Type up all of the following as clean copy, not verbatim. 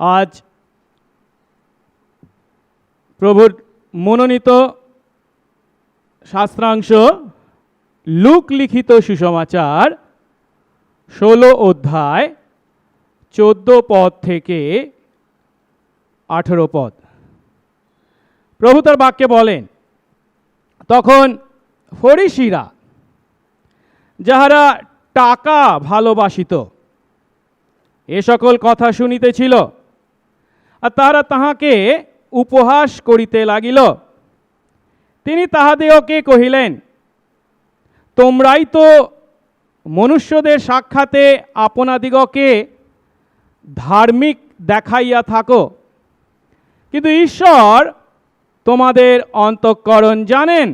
আজ প্রভুর মনোনীত শাস্ত্রাংশ লুক লিখিত সুসমাচার 16 অধ্যায় 14 পদ থেকে 18 পদ। প্রভু তার বাক্যে বলেন, তখন ফরিসীরা যাহারা টাকা ভালোবাসিত এ সকল কথা শুনিতেছিল, আর তাহারা তাহাকে উপহাস করিতে লাগিল। তিনি তাহাদিগকে কহিলেন, তোমরাই তো মনুষ্যদের সাক্ষাতে আপনাদিগকে ধার্মিক দেখাইয়া থাকো, কিন্তু ঈশ্বর তোমাদের অন্তঃকরণ জানেন।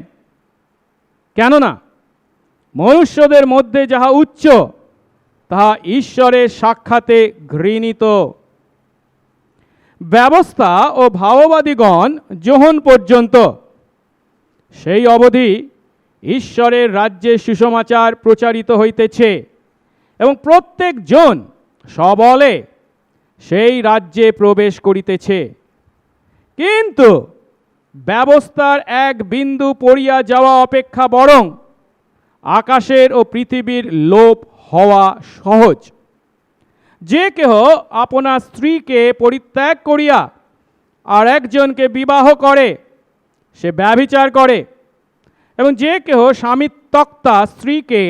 কেননা মনুষ্যদের মধ্যে যাহা উচ্চ তাহা ঈশ্বরের সাক্ষাতে ঘৃণিত। ব্যবস্থা ও ভাববাদীগণ যোহন পর্যন্ত সেই অবধি ঈশ্বরের রাজ্যে সুসমাচার প্রচারিত হইতেছে, এবং প্রত্যেক জন সবলে সেই রাজ্যে প্রবেশ করিতেছে। কিন্তু ব্যবস্থার এক বিন্দু পড়িয়া যাওয়া অপেক্ষা বরং আকাশের ও পৃথিবীর লোপ হওয়া সহজ। যে কেহ আপনার স্ত্রীকে পরিত্যাগ করিয়া আর একজনকে বিবাহ করে সে ব্যভিচার করে, এবং যে কেহ স্বামিত্বক্তা স্ত্রীকে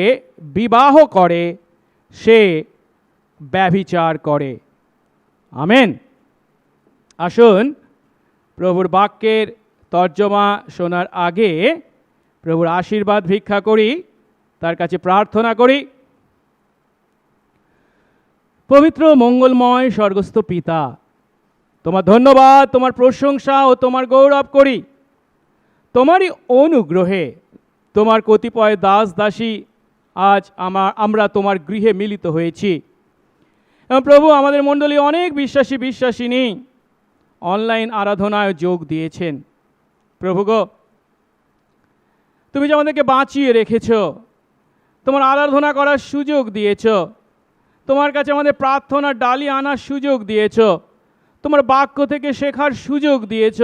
বিবাহ করে সে ব্যভিচার করে। আমেন। আসুন প্রভুর বাক্যের তর্জমা শোনার আগে প্রভুর আশীর্বাদ ভিক্ষা করি, তার কাছে প্রার্থনা করি। পবিত্র মঙ্গলময় স্বর্গস্থ পিতা, তোমার ধন্যবাদ, তোমার প্রশংসা ও তোমার গৌরব করি। তোমারই অনুগ্রহে তোমার কতিপয় দাস দাসী আজ আমরা তোমার গৃহে মিলিত হয়েছি। এবং প্রভু, আমাদের মণ্ডলী অনেক বিশ্বাসিনী অনলাইন আরাধনায় যোগ দিয়েছেন। প্রভু গো, তুমি যে আমাদেরকে বাঁচিয়ে রেখেছ, তোমার আরাধনা করার সুযোগ দিয়েছ, তোমার কাছে আমাদের প্রার্থনার ডালি আনার সুযোগ দিয়েছ, তোমার বাক্য থেকে শেখার সুযোগ দিয়েছ,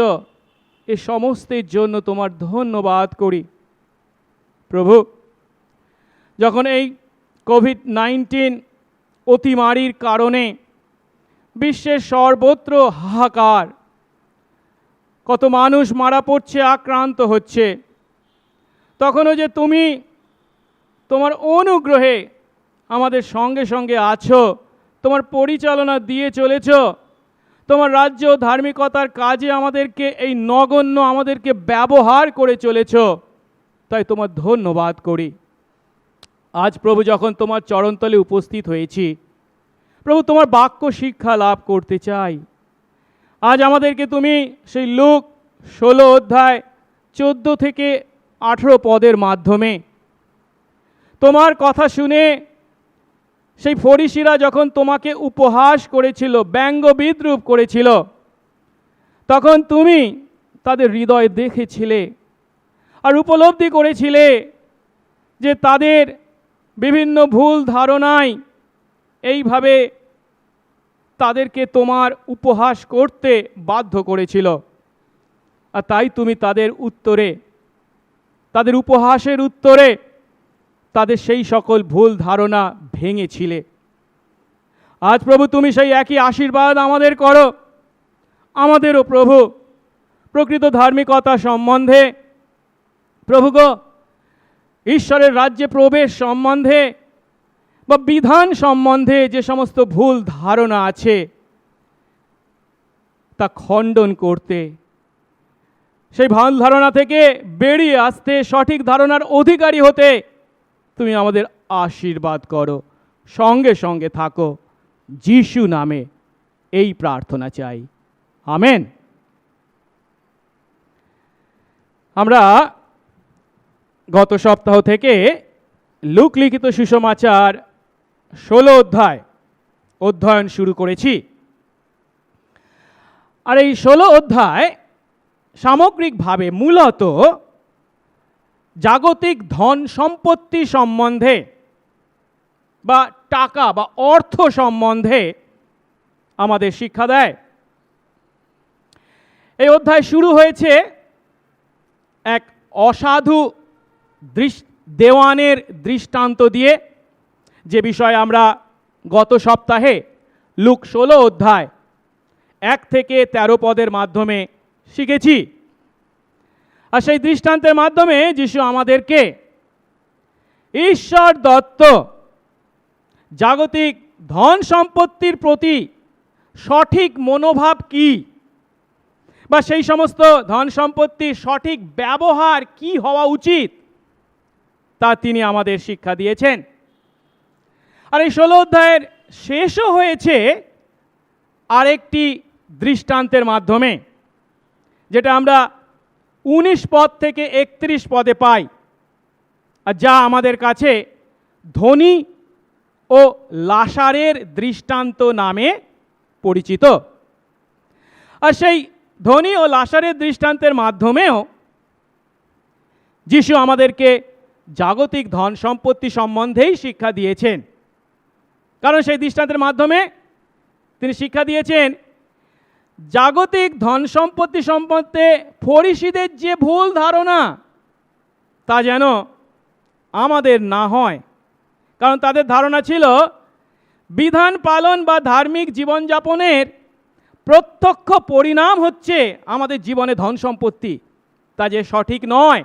এ সমস্তের জন্য তোমার ধন্যবাদ করি। প্রভু, যখন এই কোভিড-19 অতিমারির কারণে বিশ্বের সর্বত্র হাহাকার, কত মানুষ মারা পড়ছে, আক্রান্ত হচ্ছে, তখনও যে তুমি তোমার অনুগ্রহে আমাদের সঙ্গে সঙ্গে আছো, তোমার পরিচালনা দিয়ে চলেছ, তোমার রাজ্য ধার্মিকতার কাজে আমাদেরকে এই নগণ্য আমাদেরকে ব্যবহার করে চলেছ, তাই তোমার ধন্যবাদ করি। আজ প্রভু, যখন তোমার চরণতলে উপস্থিত হয়েছি, প্রভু তোমার বাক্য শিক্ষা লাভ করতে চাই। আজ আমাদেরকে তুমি সেই লুক 16 অধ্যায় 14 থেকে 18 পদের মাধ্যমে তোমার কথা শুনে সেই ফরিসীরা যখন তোমাকে উপহাস করেছিল, ব্যঙ্গ বিদ্রূপ করেছিল, তখন তুমি তাদের হৃদয় দেখেছিলে আর উপলব্ধি করেছিলে যে তাদের বিভিন্ন ভুল ধারণায় এইভাবে তাদেরকে তোমার উপহাস করতে বাধ্য করেছিল। আর তাই তুমি তাদের উত্তরে, তাদের উপহাসের উত্তরে তাদের সেই সকল ভুল ধারণা ভেঙেছিলে। আজ প্রভু, তুমি সেই একই আশীর্বাদ আমাদের করো। আমাদেরও প্রভু প্রকৃত ধার্মিকতা সম্বন্ধে, প্রভু গো, ঈশ্বরের রাজ্যে প্রবেশ সম্বন্ধে বা বিধান সম্বন্ধে যে সমস্ত ভুল ধারণা আছে তা খণ্ডন করতে, সেই ভুল ধারণা থেকে বেরিয়ে আসতে, সঠিক ধারণার অধিকারী হতে তুমি আমাদের আশীর্বাদ করো, সঙ্গে সঙ্গে থাকো। যিশু নামে এই প্রার্থনা চাই, আমেন। আমরা গত সপ্তাহ থেকে লুক লিখিত সুসমাচার 16 অধ্যায় অধ্যয়ন শুরু করেছি। আর এই 16 অধ্যায় সামগ্রিকভাবে মূলত জাগতিক ধন সম্পত্তি সম্বন্ধে বা টাকা বা অর্থ সম্বন্ধে আমাদের শিক্ষা দেয়। এই অধ্যায় শুরু হয়েছে এক অসাধু দেওয়ানের দৃষ্টান্ত দিয়ে, যে বিষয়ে আমরা গত সপ্তাহে লুক 16 অধ্যায় 1 থেকে 13 পদের মাধ্যমে শিখেছি। আর সেই দৃষ্টান্তের মাধ্যমে যিশু আমাদেরকে ঈশ্বর দত্ত জাগতিক ধন সম্পত্তির প্রতি সঠিক মনোভাব কি, বা সেই সমস্ত ধন সম্পত্তির সঠিক ব্যবহার কি হওয়া উচিত, তা তিনি আমাদের শিক্ষা দিয়েছেন। আর এই 16 অধ্যায়ের শেষও হয়েছে আরেকটি দৃষ্টান্তের মাধ্যমে, যেটা আমরা 19 পদ থেকে 31 পদে পাই, আর যা আমাদের কাছে ধনী ও লাসারের দৃষ্টান্ত নামে পরিচিত। আর সেই ধনী ও লাসারের দৃষ্টান্তের মাধ্যমেও যিশু আমাদেরকে জাগতিক ধন সম্পত্তি সম্বন্ধেই শিক্ষা দিয়েছেন। কারণ সেই দৃষ্টান্তের মাধ্যমে তিনি শিক্ষা দিয়েছেন জাগতিক ধন সম্পত্তি সম্বন্ধে ফরিসীদের যে ভুল ধারণা, তা যেন আমাদের না হয়। কারণ তাদের ধারণা ছিল বিধান পালন বা ধার্মিক জীবনযাপনের প্রত্যক্ষ পরিণাম হচ্ছে আমাদের জীবনে ধন সম্পত্তি, তা যে সঠিক নয়,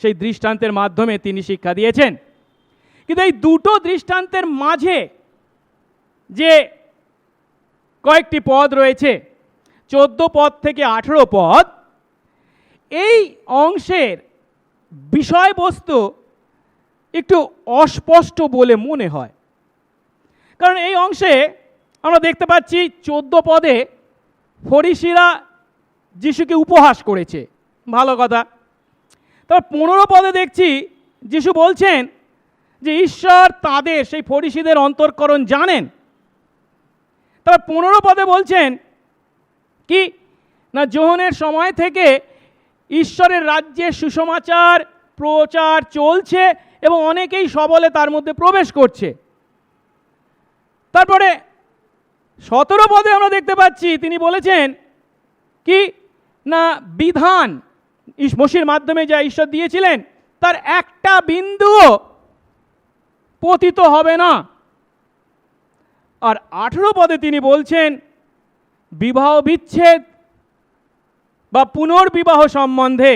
সেই দৃষ্টান্তের মাধ্যমে তিনি শিক্ষা দিয়েছেন। কিন্তু এই দুটো দৃষ্টান্তের মাঝে যে কয়েকটি পদ রয়েছে, 14 পদ থেকে 18 পদ, এই অংশের বিষয়বস্তু একটু অস্পষ্ট বলে মনে হয়। কারণ এই অংশে আমরা দেখতে পাচ্ছি 14 পদে ফরিসীরা যিশুকে উপহাস করেছে, ভালো কথা। তবে 15 পদে দেখছি যিশু বলছেন যে ঈশ্বর তাদের, সেই ফরিসীদের অন্তঃকরণ জানেন। তবে 15 পদে বলছেন কি না, যোহনের সময় থেকে ঈশ্বরের রাজ্যের সুসমাচার প্রচার চলছে এবং অনেকেই সবলে তার মধ্যে প্রবেশ করছে। তারপরে 17 পদে আমরা দেখতে পাচ্ছি তিনি বলেছেন কি না, বিধান মসির মাধ্যমে যা ঈশ্বর দিয়েছিলেন তার একটা বিন্দুও পতিত হবে না। আর 18 পদে তিনি বলছেন বিবাহ বিচ্ছেদ বা পুনর্বিবাহ সম্বন্ধে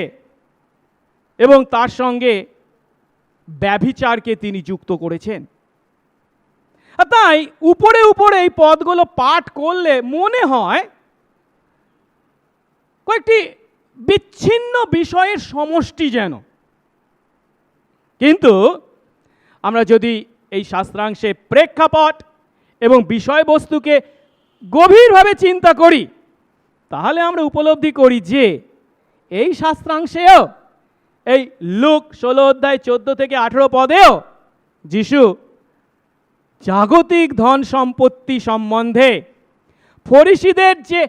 এবং তার সঙ্গে ব্যভিচারকে তিনি যুক্ত করেছেন। তাই উপরে উপরে এই পদগুলো পাঠ করলে মনে হয় কয়েকটি বিচ্ছিন্ন বিষয়ের সমষ্টি যেন। কিন্তু আমরা যদি এই শাস্ত্রাংশে প্রেক্ষাপট এবং বিষয়বস্তুকে গভীরভাবে চিন্তা করি, তাহলে আমরা উপলব্ধি করি যে এই শাস্ত্রাংশেও, এই লুক 16 অধ্যায় 14 থেকে 18 পদেও যিশু জাগতিক ধন সম্পত্তি সম্বন্ধে ফরিসীদের যে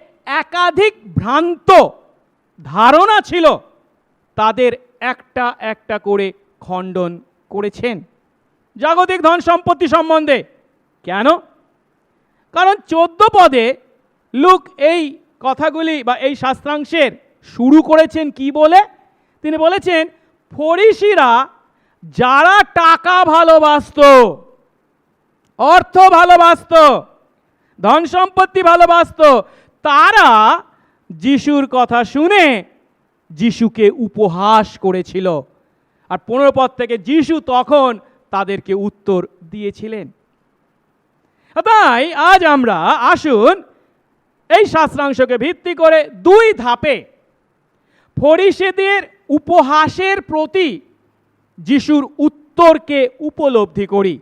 একাধিক ভ্রান্ত ধারণা ছিল, তাদের একটা একটা করে খণ্ডন করেছেন জাগতিক ধন সম্পত্তি সম্বন্ধে। কেন? কারণ 14 পদে লুক এই কথাগুলি বা এই শাস্ত্রাংশের শুরু করেছেন কি বলে? তিনি বলেছেন ফরিসীরা যারা টাকা ভালোবাসত, অর্থ ভালোবাসত, ধন সম্পত্তি ভালোবাসত, তারা যিশুর কথা শুনে যিশুকে উপহাস করেছিল। আর 15 পদ থেকে যিশু তখন তাদেরকে উত্তর দিয়েছিলেন। তাই আজ আমরা আসুন এই শাস্ত্রাংশকে ভিত্তি করে 2 ধাপে ফরিসীদের উপহাসের প্রতি যিশুর উত্তরকে উপলব্ধি করি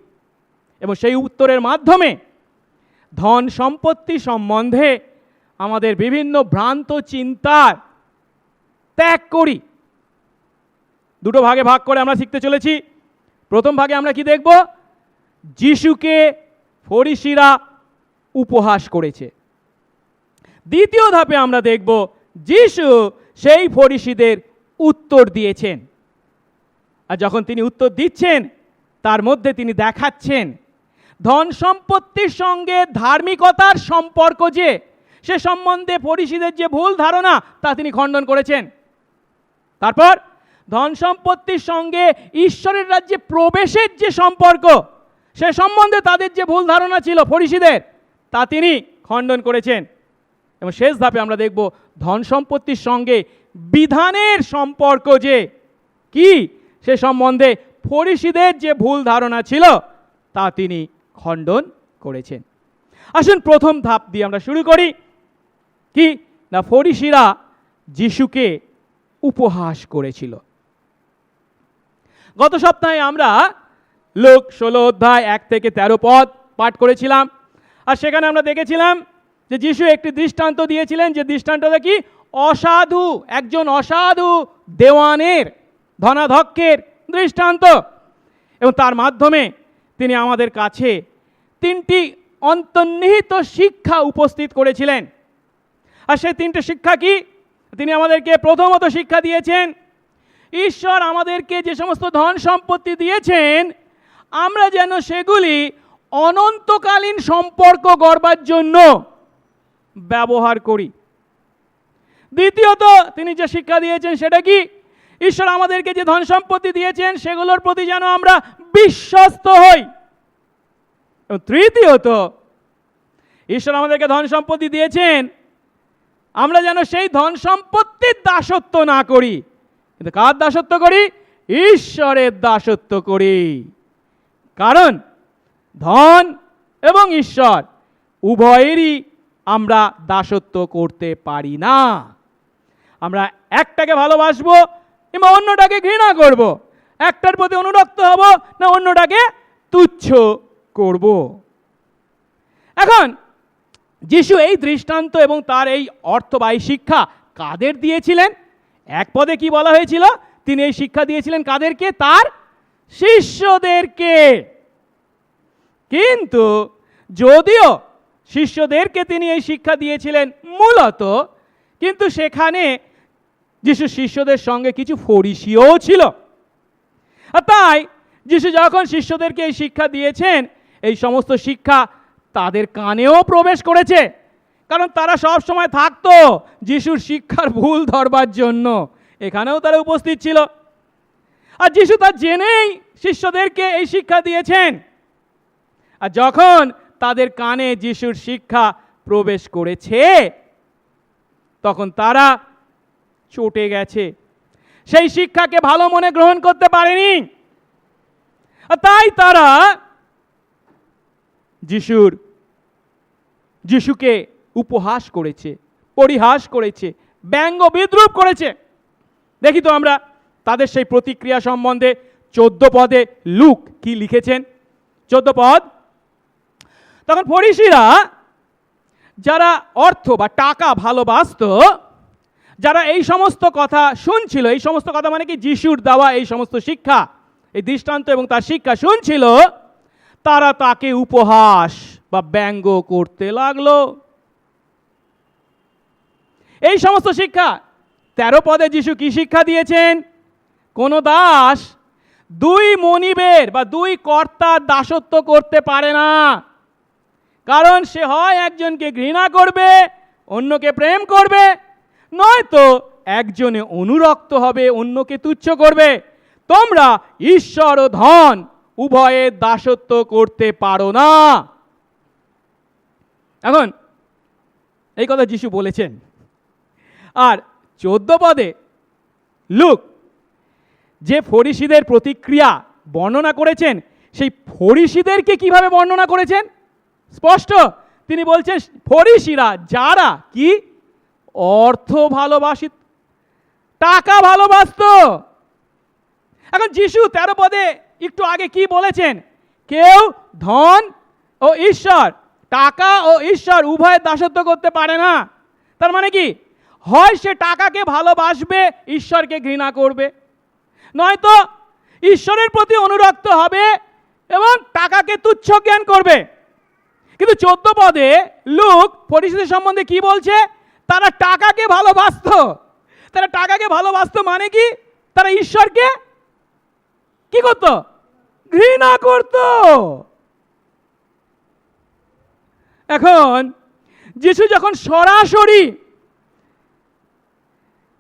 এবং সেই উত্তরের মাধ্যমে ধন সম্পত্তি সম্বন্ধে আমাদের বিভিন্ন ভ্রান্ত চিন্তার ত্যাগ করি। 2 ভাগে ভাগ করে আমরা শিখতে চলেছি। প্রথম ভাগে আমরা কি দেখব? যিশুকে ফরিসীরা উপহাস করেছে। দ্বিতীয় ধাপে আমরা দেখব যিশু সেই ফরিসীদের উত্তর দিয়েছেন। আর যখন তিনি উত্তর দিচ্ছেন, তার মধ্যে তিনি দেখাচ্ছেন ধন সম্পত্তির সঙ্গে ধার্মিকতার সম্পর্ক যে, সে সম্বন্ধে ফরিসীদের যে ভুল ধারণা তা তিনি খণ্ডন করেছেন। তারপর ধন সম্পত্তির সঙ্গে ঈশ্বরের রাজ্যে প্রবেশের যে সম্পর্ক, সে সম্বন্ধে তাদের যে ভুল ধারণা ছিল ফরিসীদের, তা তিনি খণ্ডন করেছেন। এবং শেষ ধাপে আমরা দেখব ধন সম্পত্তির সঙ্গে বিধানের সম্পর্ক যে কি, সে সম্বন্ধে ফরিসীদের যে ভুল ধারণা ছিল তা তিনি খণ্ডন করেছেন। আসুন প্রথম ধাপ দিয়ে আমরা শুরু করি। কি না, ফরিসীরা যিশুকে উপহাস করেছিল। গত সপ্তাহে আমরা লূক 16 অধ্যায় 1 থেকে 13 পদ পাঠ করেছিলাম। আর সেখানে আমরা দেখেছিলাম যে যিশু একটি দৃষ্টান্ত দিয়েছিলেন, যে দৃষ্টান্তটা কি, একজন অসাধু দেওয়ানের, ধনাধ্যক্ষের দৃষ্টান্ত। এবং তার মাধ্যমে তিনি আমাদের কাছে 3টি অন্তর্নিহিত শিক্ষা উপস্থিত করেছিলেন। আর সেই 3টে শিক্ষা কি? তিনি আমাদেরকে প্রথমত শিক্ষা দিয়েছেন, ঈশ্বর আমাদেরকে যে সমস্ত ধন সম্পত্তি দিয়েছেন, আমরা যেন সেগুলি অনন্তকালীন সম্পর্ক গড়বার জন্য ব্যবহার করি। দ্বিতীয়ত তিনি যে শিক্ষা দিয়েছেন সেটা কি, ঈশ্বর আমাদেরকে যে ধন সম্পত্তি দিয়েছেন সেগুলোর প্রতি যেন আমরা বিশ্বস্ত হই। এবং তৃতীয়ত, ঈশ্বর আমাদেরকে ধন সম্পত্তি দিয়েছেন, আমরা যেন সেই ধন সম্পত্তির দাসত্ব না করি, কিন্তু কার দাসত্ব করি? ঈশ্বরের দাসত্ব করি। কারণ ধন এবং ঈশ্বর উভয়েরই আমরা দাসত্ব করতে পারি না। আমরা একটাকে ভালোবাসবো কিংবা অন্যটাকে ঘৃণা করব, একটার প্রতি অনুরক্ত হব না অন্যটাকে তুচ্ছ করব। এখন যিশু এই দৃষ্টান্ত এবং তার এই অর্থবাহী শিক্ষা কাদের দিয়েছিলেন? এক পদে কি বলা হয়েছিল? তিনি এই শিক্ষা দিয়েছিলেন কাদেরকে? তার শিষ্যদেরকে। কিন্তু যদিও শিষ্যদেরকে তিনি এই শিক্ষা দিয়েছিলেন মূলত, কিন্তু সেখানে যিশু শিষ্যদের সঙ্গে কিছু ফরিসীও ছিল। আর তাই যিশু যখন শিষ্যদেরকে এই শিক্ষা দিয়েছেন, এই সমস্ত শিক্ষা তাদের কানেও প্রবেশ করেছে। কারণ তারা সব সময় থাকতো যিশুর শিক্ষার ভুল ধরবার জন্য, এখানেও তারা উপস্থিত ছিল। আর যিশু তা জেনেই শিষ্যদেরকে এই শিক্ষা দিয়েছেন। আর যখন তাদের কানে যিশুর শিক্ষা প্রবেশ করেছে, তখন তারা চটে গেছে, সেই শিক্ষাকে ভালো মনে গ্রহণ করতে পারেনি। আর তাই তারা যিশুকে উপহাস করেছে, পরিহাস করেছে, ব্যঙ্গ বিদ্রূপ করেছে। দেখি তো আমরা তাদের সেই প্রতিক্রিয়া সম্বন্ধে 14 পদে লূক কি লিখেছেন। 14 পদ, তখন ফরিসীরা, যারা অর্থ বা টাকা ভালোবাসত, যারা এই সমস্ত কথা শুনছিল, এই সমস্ত কথা মানে কি, যিশুর দেওয়া এই সমস্ত শিক্ষা, এই দৃষ্টান্ত এবং তার শিক্ষা শুনছিল, তারা তাকে উপহাস বা ব্যঙ্গ করতে লাগলো। এই সমস্ত শিক্ষা 13 পদে যিশু কি শিক্ষা দিয়েছেন? কোন দাস 2 মনিবের বা 2 কর্তার দাসত্ব করতে পারে না। কারণ সে হয় একজনকে ঘৃণা করবে, অন্যকে প্রেম করবে, নয়তো একজনে অনুরক্ত হবে, অন্যকে তুচ্ছ করবে। তোমরা ঈশ্বর ও ধন উভয়ের দাসত্ব করতে পারো না। এখন এই কথা যিশু বলেছেন। আর 14 পদে লূক যে ফরিসীদের প্রতিক্রিয়া বর্ণনা করেছেন, সেই ফরিসীদেরকে কিভাবে বর্ণনা করেছেন? স্পষ্ট তিনি বলছেন, ফরিসীরা যারা কি অর্থ ভালোবাসিত, টাকা ভালোবাসত। এখন যিশু 13 পদে একটু আগে কি বলেছেন? কেউ ধন ও ঈশ্বর, টাকা ও ঈশ্বর উভয়ের দাসত্ব করতে পারে না। তার মানে কি, হয় সে টাকাকে ভালোবাসবে, ঈশ্বরকে ঘৃণা করবে, নয়তো ঈশ্বরের প্রতি অনুরক্ত হবে এবং টাকাকে তুচ্ছ জ্ঞান করবে। কিন্তু 14 পদে লূক ফরিসীদের সম্বন্ধে কি বলছে? তারা টাকাকে ভালোবাসত। তারা টাকাকে ভালোবাসত মানে কি? তারা ঈশ্বরকে কি করত? ঘৃণা করত। এখন যিশু যখন সরাসরি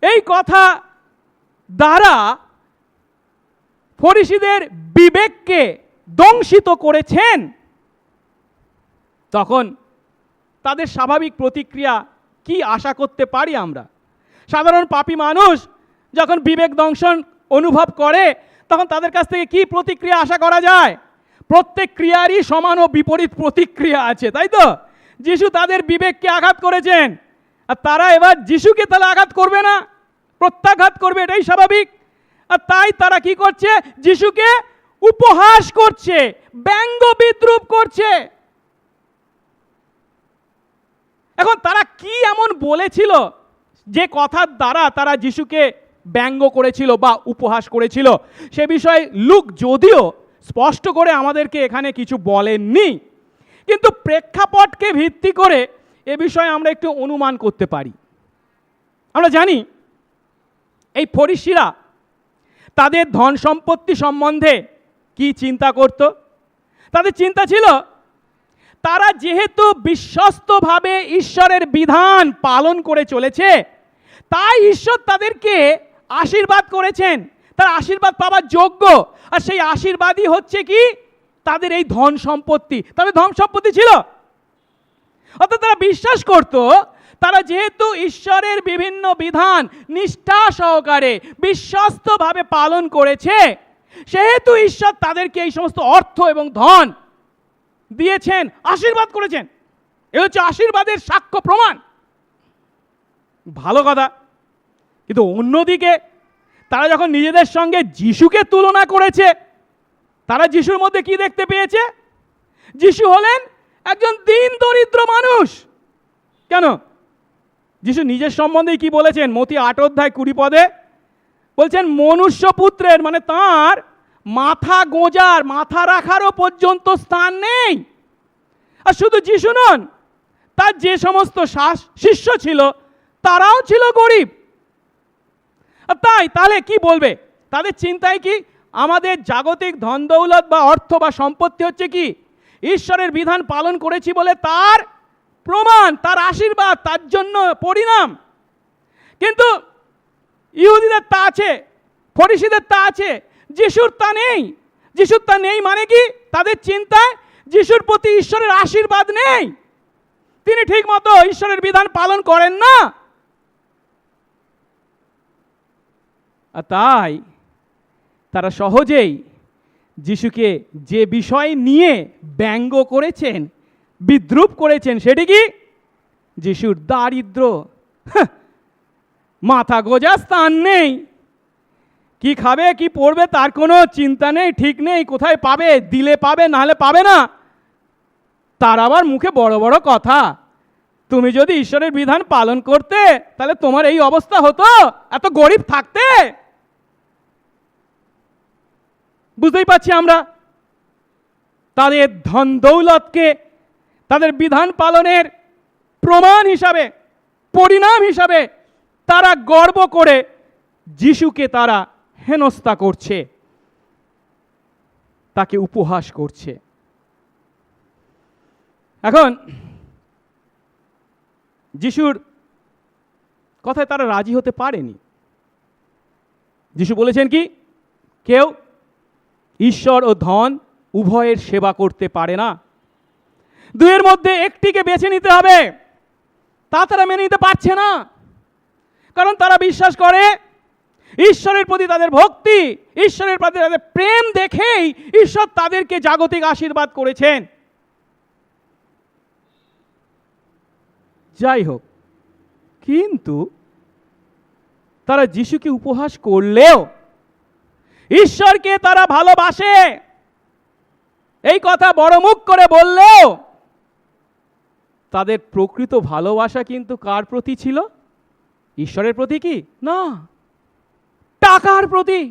এই কথা দ্বারা ফরিসীদের বিবেককে দংশিত করেছেন, তখন তাদের স্বাভাবিক প্রতিক্রিয়া কি আশা করতে পারি আমরা? সাধারণ পাপী মানুষ যখন বিবেক দংশন অনুভব করে, তখন তাদের কাছ থেকে কি প্রতিক্রিয়া আশা করা যায়? প্রত্যেক ক্রিয়ারই সমান ও বিপরীত প্রতিক্রিয়া আছে, তাই তো? যিশু তাদের বিবেককে আঘাত করেছেন, আর তারা এবার যিশুকে তাহলে আঘাত করবে না, প্রত্যাঘাত করবে, এটাই স্বাভাবিক। আর তাই তারা কি করছে? যিশুকে উপহাস করছে, ব্যঙ্গ বিদ্রূপ করছে। এখন তারা কি এমন বলেছিল যে কথার দ্বারা তারা যিশুকে ব্যঙ্গ করেছিল বা উপহাস করেছিল? সে বিষয়ে লুক যদিও স্পষ্ট করে আমাদেরকে এখানে কিছু বলেননি, কিন্তু প্রেক্ষাপটকে ভিত্তি করে এ বিষয়ে আমরা একটু অনুমান করতে পারি। আমরা জানি এই ফরিসীরা তাদের ধন সম্পত্তি সম্বন্ধে কি চিন্তা করত? তাদের চিন্তা ছিল, তারা যেহেতু বিশ্বস্তভাবে ঈশ্বরের বিধান পালন করে চলেছে, তাই ঈশ্বর তাদেরকে আশীর্বাদ করেছেন, তারা আশীর্বাদ পাওয়ার যোগ্য। আর সেই আশীর্বাদই হচ্ছে কি? তাদের এই ধন সম্পত্তি। তাদের ধন সম্পত্তি ছিল, অর্থাৎ তারা বিশ্বাস করত, তারা যেহেতু ঈশ্বরের বিভিন্ন বিধান নিষ্ঠা সহকারে বিশ্বস্তভাবে পালন করেছে, সেহেতু ঈশ্বর তাদেরকে এই সমস্ত অর্থ এবং ধন দিয়েছেন, আশীর্বাদ করেছেন। এ হচ্ছে আশীর্বাদের সাক্ষ্য প্রমাণ। ভালো কথা। কিন্তু অন্যদিকে তারা যখন নিজেদের সঙ্গে যিশুকে তুলনা করেছে, তারা যিশুর মধ্যে কি দেখতে পেয়েছে? যিশু হলেন একজন দীন দরিদ্র মানুষ। কেন? যিশু নিজের সম্বন্ধে কি বলেছেন? মতি 8 অধ্যায় 20 পদে বলছেন, মনুষ্য পুত্রের, মানে তাঁর মাথা গোঁজার, মাথা রাখারও পর্যন্ত স্থান নেই। আর শুধু যিশু নন, তার যে সমস্ত শিষ্য ছিল তারাও ছিল গরিব। আর তাহলে কি বলবে? তাদের চিন্তায় কি আমাদের জাগতিক ধন দৌলত বা অর্থ বা সম্পত্তি হচ্ছে কি ঈশ্বরের বিধান পালন করেছি বলে তার প্রমাণ, তার আশীর্বাদ, তার জন্য পরিণাম? কিন্তু ইহুদিদের তা আছে, ফরিসীদের তা আছে, যিশুর তা নেই। যিশুর তা নেই মানে কি? তাদের চিন্তায় যিশুর প্রতি ঈশ্বরের আশীর্বাদ নেই, তিনি ঠিক মতো ঈশ্বরের বিধান পালন করেন না। আর তাই তারা সহজেই যিশুকে যে বিষয় নিয়ে ব্যঙ্গ করেছেন, বিদ্রূপ করেছেন, সেটি কি? যিশুর দারিদ্র, মাথা গোঁজার স্থান নেই, কি খাবে কি পড়বে তার কোনো চিন্তা নেই, ঠিক নেই, কোথায় পাবে, দিলে পাবে নাহলে পাবে না। তার আবার মুখে বড় বড় কথা, তুমি যদি ঈশ্বরের বিধান পালন করতে তাহলে তোমার এই অবস্থা হতো, এত গরিব থাকতে। বুঝতেই পারছি আমরা তাদের ধন দৌলতকে তাদের বিধান পালনের প্রমাণ হিসাবে, পরিণাম হিসাবে তারা গর্ব করে যিশুকে তারা হেনস্থা করছে, তাকে উপহাস করছে। এখন যিশুর কথায় তারা রাজি হতে পারেনি। যিশু বলেছেন কি? কেউ ঈশ্বর ও ধন উভয়ের সেবা করতে পারে না, দুয়ের মধ্যে একটিকে বেছে নিতে হবে। তা তারা মেনে নিতে পারছে না, কারণ তারা বিশ্বাস করে ঈশ্বরের প্রতি তাদের ভক্তি, ঈশ্বরের প্রতি তাদের প্রেম দেখেই ঈশ্বর তাদেরকে জাগতিক আশীর্বাদ করেছেন। যাই হোক, কিন্তু তারা যিশুকে উপহাস করলেও ঈশ্বরকে তারা ভালোবাসে, এই কথা বড় মুখ করে বললেও তাদের প্রকৃত ভালোবাসা কিন্তু কার প্রতি ছিল? ঈশ্বরের প্রতি কি না, টাকার প্রতি।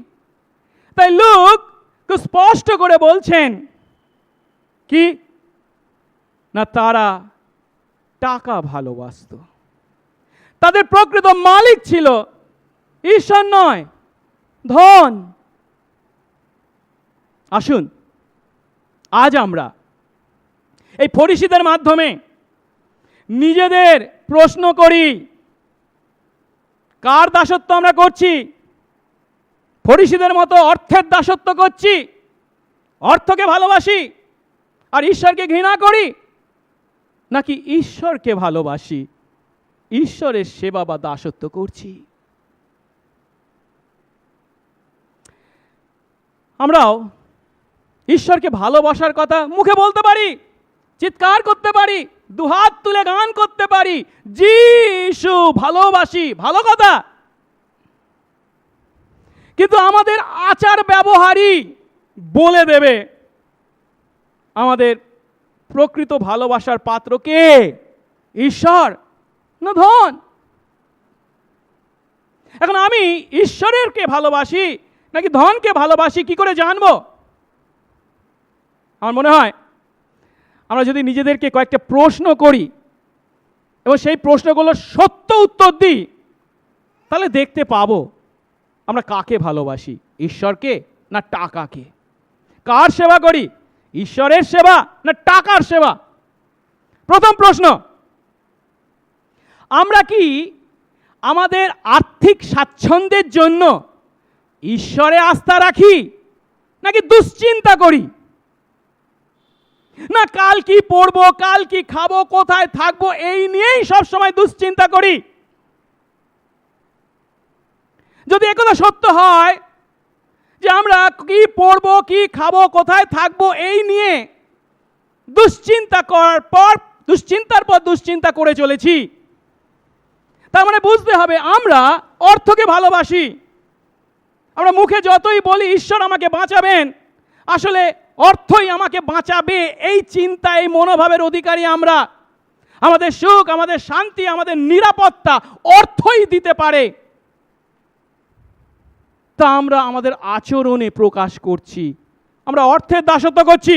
তাই লুক খুব স্পষ্ট করে বলছেন কি না, তারা টাকা ভালোবাসত। তাদের প্রকৃত মালিক ছিল ঈশ্বর নয়, ধন। আসুন আজ আমরা এই ফরিসীদের মাধ্যমে নিজেদের প্রশ্ন করি, কার দাসত্ব আমরা করছি? ফরিসীদের মতো অর্থের দাসত্ব করছি, অর্থকে ভালোবাসি আর ঈশ্বরকে ঘৃণা করি, নাকি ঈশ্বরকে ভালোবাসি, ঈশ্বরের সেবা বা দাসত্ব করছি? আমরাও ঈশ্বরকে ভালোবাসার কথা মুখে বলতে পারি, চিৎকার করতে পারি, দুহাত তুলে গান করতে পারি, যিশু ভালোবাসি, ভালো কথা। কিন্তু আমাদের আচার ব্যবহারই বলে দেবে আমাদের প্রকৃত ভালোবাসার পাত্র কে, ঈশ্বর না ধন। এখন আমি ঈশ্বরেরকে ভালোবাসি নাকি ধনকে ভালোবাসি কি করে জানবো? আমার মনে হয় আমরা যদি নিজেদেরকে কয়েকটা প্রশ্ন করি এবং সেই প্রশ্নগুলোর সত্য উত্তর দিই, তাহলে দেখতে পাবো আমরা কাকে ভালোবাসি, ঈশ্বরকে না টাকাকে। কার সেবা করি, ঈশ্বরের সেবা না টাকার সেবা? প্রথম প্রশ্ন, আমরা কি আমাদের আর্থিক স্বাচ্ছন্দ্যের জন্য ঈশ্বরে আস্থা রাখি নাকি দুশ্চিন্তা করি? না কাল কি পড়বো, কাল কি খাবো, কোথায় থাকবো, এই নিয়েই সবসময় দুশ্চিন্তা করি? যদি একথা সত্য হয় যে আমরা কি পড়বো, কি খাবো, কোথায় থাকবো এই নিয়ে দুশ্চিন্তার পর দুশ্চিন্তা করে চলেছি, তার মানে বুঝতে হবে আমরা অর্থকে ভালোবাসি। আমরা মুখে যতই বলি ঈশ্বর আমাকে বাঁচাবেন, আসলে অর্থই আমাকে বাঁচাবে এই চিন্তা, এই মনোভাবের অধিকারী আমরা। আমাদের সুখ, আমাদের শান্তি, আমাদের নিরাপত্তা অর্থই দিতে পারে, তা আমরা আমাদের আচরণে প্রকাশ করছি। আমরা অর্থের দাসত্ব করছি।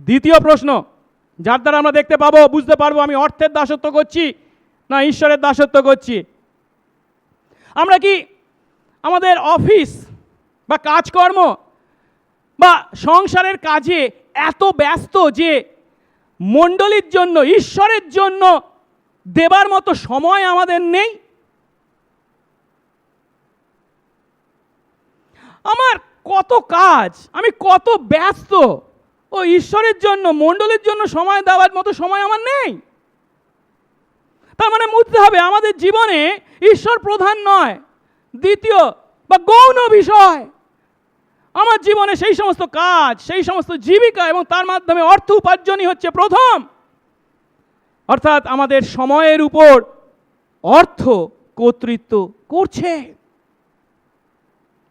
দ্বিতীয় প্রশ্ন, যার দ্বারা আমরা দেখতে পাবো, বুঝতে পারবো আমি অর্থের দাসত্ব করছি না ঈশ্বরের দাসত্ব করছি, আমরা কি আমাদের অফিস বা কাজকর্ম বা সংসারের কাজে এত ব্যস্ত যে মণ্ডলীর জন্য, ঈশ্বরের জন্য দেবার মতো সময় আমাদের নেই? আমার কত কাজ, আমি কত ব্যস্ত, ও ঈশ্বরের জন্য, মণ্ডলীর জন্য সময় দেওয়ার মতো সময় আমার নেই। তার মানে বুঝতে হবে আমাদের জীবনে ঈশ্বর প্রধান নয়, দ্বিতীয় বা গৌণ বিষয়। আমার জীবনে সেই সমস্ত কাজ, সেই সমস্ত জীবিকা এবং তার মাধ্যমে অর্থ উপার্জনই হচ্ছে প্রথম। অর্থাৎ আমাদের সময়ের উপর অর্থ কর্তৃত্ব করছে।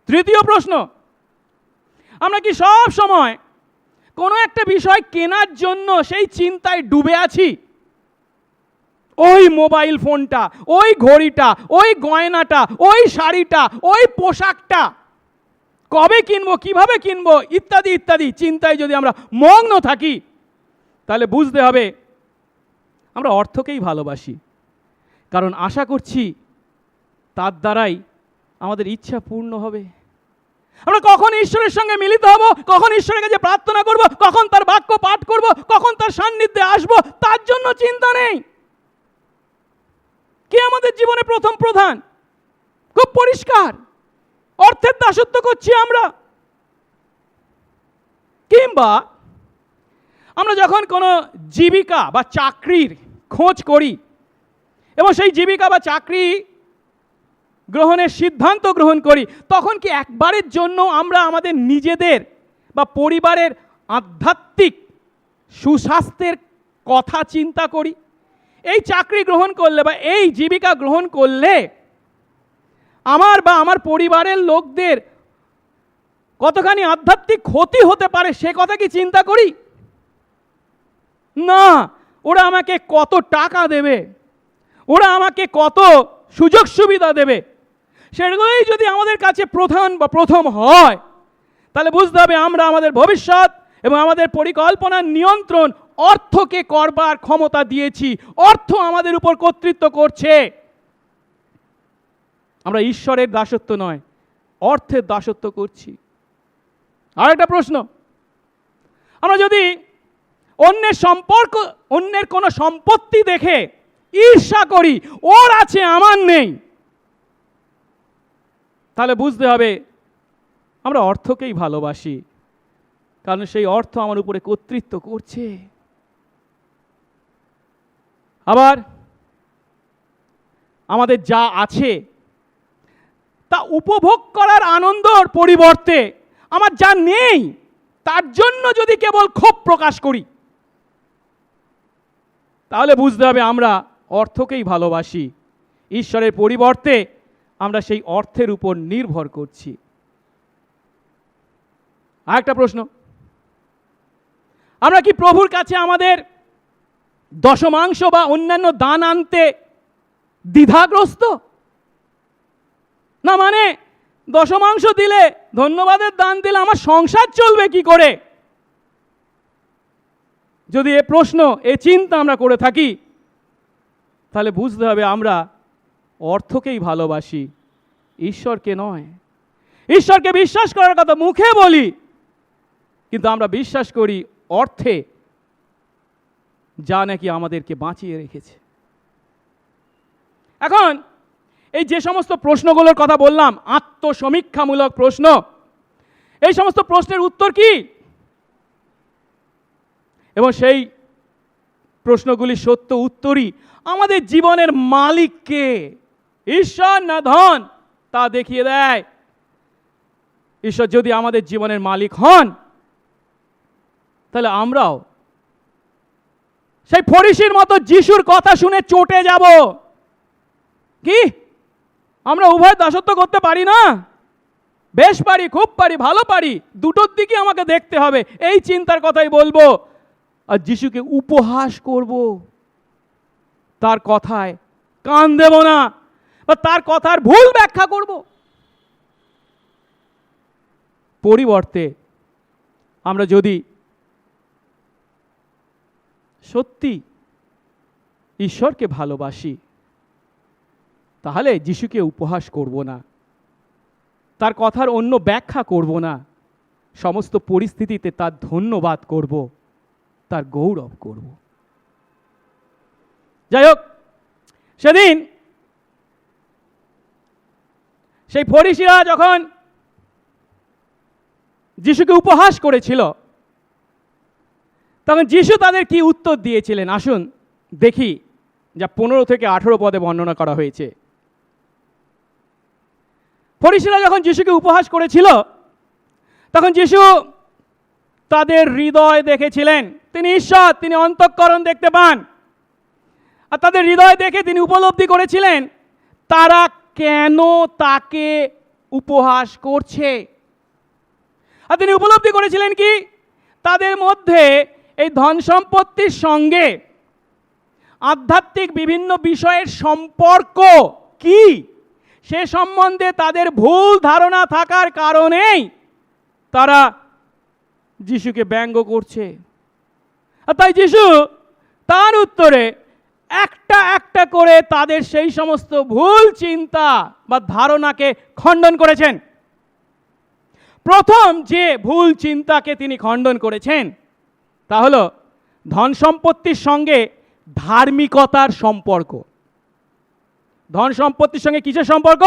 তৃতীয় প্রশ্ন, আমরা কি সব সময় কোনো একটা বিষয় কেনার জন্য সেই চিন্তায় ডুবে আছি? ওই মোবাইল ফোনটা, ওই ঘড়িটা, ওই গয়নাটা, ওই শাড়িটা, ওই পোশাকটা কবে কিনবো, কিভাবে কিনবো, ইত্যাদি ইত্যাদি চিন্তায় যদি আমরা মগ্ন থাকি, তাহলে বুঝতে হবে আমরা অর্থকেই ভালোবাসি। কারণ আশা করছি তার দ্বারাই আমাদের ইচ্ছা পূর্ণ হবে। আমরা কখন ঈশ্বরের সঙ্গে মিলিত হব, কখন ঈশ্বরের কাছে প্রার্থনা করব, কখন তার বাক্য পাঠ করব, কখন তার সান্নিধ্যে আসব, তার জন্য চিন্তা নেই। কে আমাদের জীবনে প্রথম প্রধান? খুব পরিষ্কার, অর্থের দাসত্ব করছি আমরা। কিংবা আমরা যখন কোনো জীবিকা বা চাকরির খোঁজ করি এবং সেই জীবিকা বা চাকরি গ্রহণের সিদ্ধান্ত গ্রহণ করি, তখন কি একবারের জন্য আমরা আমাদের নিজেদের বা পরিবারের আধ্যাত্মিক সুস্বাস্থ্যের কথা চিন্তা করি? এই চাকরি গ্রহণ করলে বা এই জীবিকা গ্রহণ করলে আমার বা আমার পরিবারের লোকদের কতখানি আধ্যাত্মিক ক্ষতি হতে পারে সে কথা কি চিন্তা করি? না, ওরা আমাকে কত টাকা দেবে, ওরা আমাকে কত সুযোগ সুবিধা দেবে, সেগুলোই যদি আমাদের কাছে প্রধান বা প্রথম হয়, তাহলে বুঝতে হবে আমরা আমাদের ভবিষ্যৎ এবং আমাদের পরিকল্পনার নিয়ন্ত্রণ অর্থকে করবার ক্ষমতা দিয়েছি, অর্থ আমাদের উপর কর্তৃত্ব করছে। আমরা ঈশ্বরের দাসত্ব নয়, অর্থের দাসত্ব করছি। আর একটা প্রশ্ন, আমরা যদি অন্যের সম্পর্ক, অন্যের কোনো সম্পত্তি দেখে ঈর্ষা করি, ওর আছে আমার নেই, তাহলে বুঝতে হবে আমরা অর্থকেই ভালোবাসি, কারণ সেই অর্থ আমার উপরে কর্তৃত্ব করছে। আবার আমাদের যা আছে তা উপভোগ করার আনন্দর পরিবর্তে আমার যা নেই তার জন্য যদি কেবল ক্ষোভ প্রকাশ করি, তাহলে বুঝতে হবে আমরা অর্থকেই ভালোবাসি, ঈশ্বরের পরিবর্তে আমরা সেই অর্থের উপর নির্ভর করছি। আরেকটা প্রশ্ন, আমরা কি প্রভুর কাছে আমাদের দশমাংশ বা অন্যান্য দান আনতে দ্বিধাগ্রস্ত? না মানে দশমাংশ দিলে, ধন্যবাদের দান দিলে আমার সংসার চলবে কি করে? যদি এ প্রশ্ন, এ চিন্তা আমরা করে থাকি, তাহলে বুঝতে হবে আমরা অর্থকেই ভালোবাসি, ঈশ্বরকে নয়। ঈশ্বরকে বিশ্বাস করার কথা মুখে বলি, কিন্তু আমরা বিশ্বাস করি অর্থে, যা নাকি আমাদেরকে বাঁচিয়ে রেখেছে। এখন এই যে সমস্ত প্রশ্নগুলোর কথা বললাম, আত্মসমীক্ষামূলক প্রশ্ন, এই সমস্ত প্রশ্নের উত্তর কি? এবং সেই প্রশ্নগুলি সত্য উত্তরই আমাদের জীবনের মালিক কে, ঈশ্বর না ধন, তা দেখিয়ে দেয়। ঈশ্বর যদি আমাদের জীবনের মালিক হন, তাহলে আমরাও সেই ফরিসির মতো যিশুর কথা শুনে চটে যাব। কি আমরা উভয় দাসত্ব করতে পারি না? বেশ পারি, খুব পারি, ভালো পারি, দুটোর দিকে আমাকে দেখতে হবে, এই চিন্তার কথাই বলবো। আর যিশুকে উপহাস করব, তার কথায় কান দেব না, বা তার কথার ভুল ব্যাখ্যা করব। পরিবর্তে আমরা যদি সত্যি ঈশ্বরকে ভালোবাসি, তাহলে যিশুকে উপহাস করব না, তার কথার অন্য ব্যাখ্যা করব না, সমস্ত পরিস্থিতিতে তার ধন্যবাদ করব, তার গৌরব করব। যাই হোক, সেদিন সেই ফরিসিরা যখন যিশুকে উপহাস করেছিল, তখন যিশু তাদের কি উত্তর দিয়েছিলেন আসুন দেখি, যা 15 থেকে 18 পদে বর্ণনা করা হয়েছে। ফরিসিরা যখন যিশুকে উপহাস করেছিল, তখন যিশু তাদের হৃদয় দেখেছিলেন। তিনি ঈশ্বর, তিনি অন্তঃকরণ দেখতে পান। আর তাদের হৃদয় দেখে তিনি উপলব্ধি করেছিলেন তারা কেন তাকে উপহাস করছে। আর তিনি উপলব্ধি করেছিলেন কি, তাদের মধ্যে এই ধন সম্পত্তির সঙ্গে আধ্যাত্মিক বিভিন্ন বিষয়ের সম্পর্ক কি, সে সম্বন্ধে তাদের ভুল ধারণা থাকার কারণেই তারা যিশুকে ব্যঙ্গ করছে। আর তাই যিশু তার উত্তরে একটা একটা করে তাদের সেই সমস্ত ভুল চিন্তা বা ধারণাকে খণ্ডন করেছেন। প্রথম যে ভুল চিন্তাকে তিনি খণ্ডন করেছেন তা হলো ধন সম্পত্তির সঙ্গে ধার্মিকতার সম্পর্ক। ধন সম্পত্তির সঙ্গে কিসের সম্পর্ক?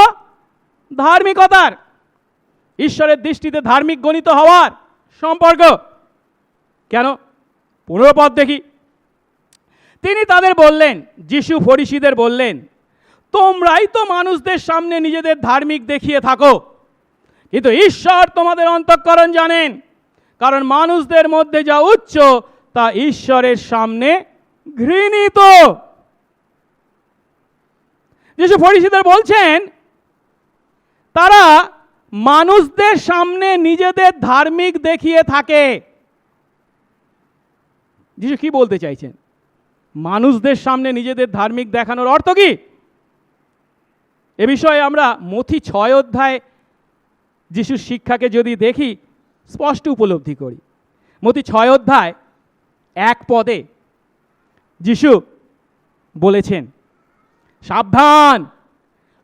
ধার্মিকতার, ঈশ্বরের দৃষ্টিতে ধার্মিক গণিত হওয়ার সম্পর্ক। কেন? 15 পদ দেখি। তিনি তাদের বললেন, যিশু ফরিসিদের বললেন, তোমরাই তো মানুষদের সামনে নিজেদের ধার্মিক দেখিয়ে থাকো, কিন্তু ঈশ্বর তোমাদের অন্তঃকরণ জানেন, কারণ মানুষদের মধ্যে যা উচ্চ তা ঈশ্বরের সামনে ঘৃণিত। যিশু ফরিসিদের বলছেন তারা মানুষদের সামনে নিজেদের ধার্মিক দেখিয়ে থাকে। যিশু কি বলতে চাইছেন? মানুষদের সামনে নিজেদের ধার্মিক দেখানোর অর্থ কি? এ বিষয়ে আমরা মথি 6 অধ্যায় যিশুর শিক্ষাকে যদি দেখি, স্পষ্ট উপলব্ধি করি। মথি 6 অধ্যায় 1 পদে যিশু বলেছেন, সাবধান,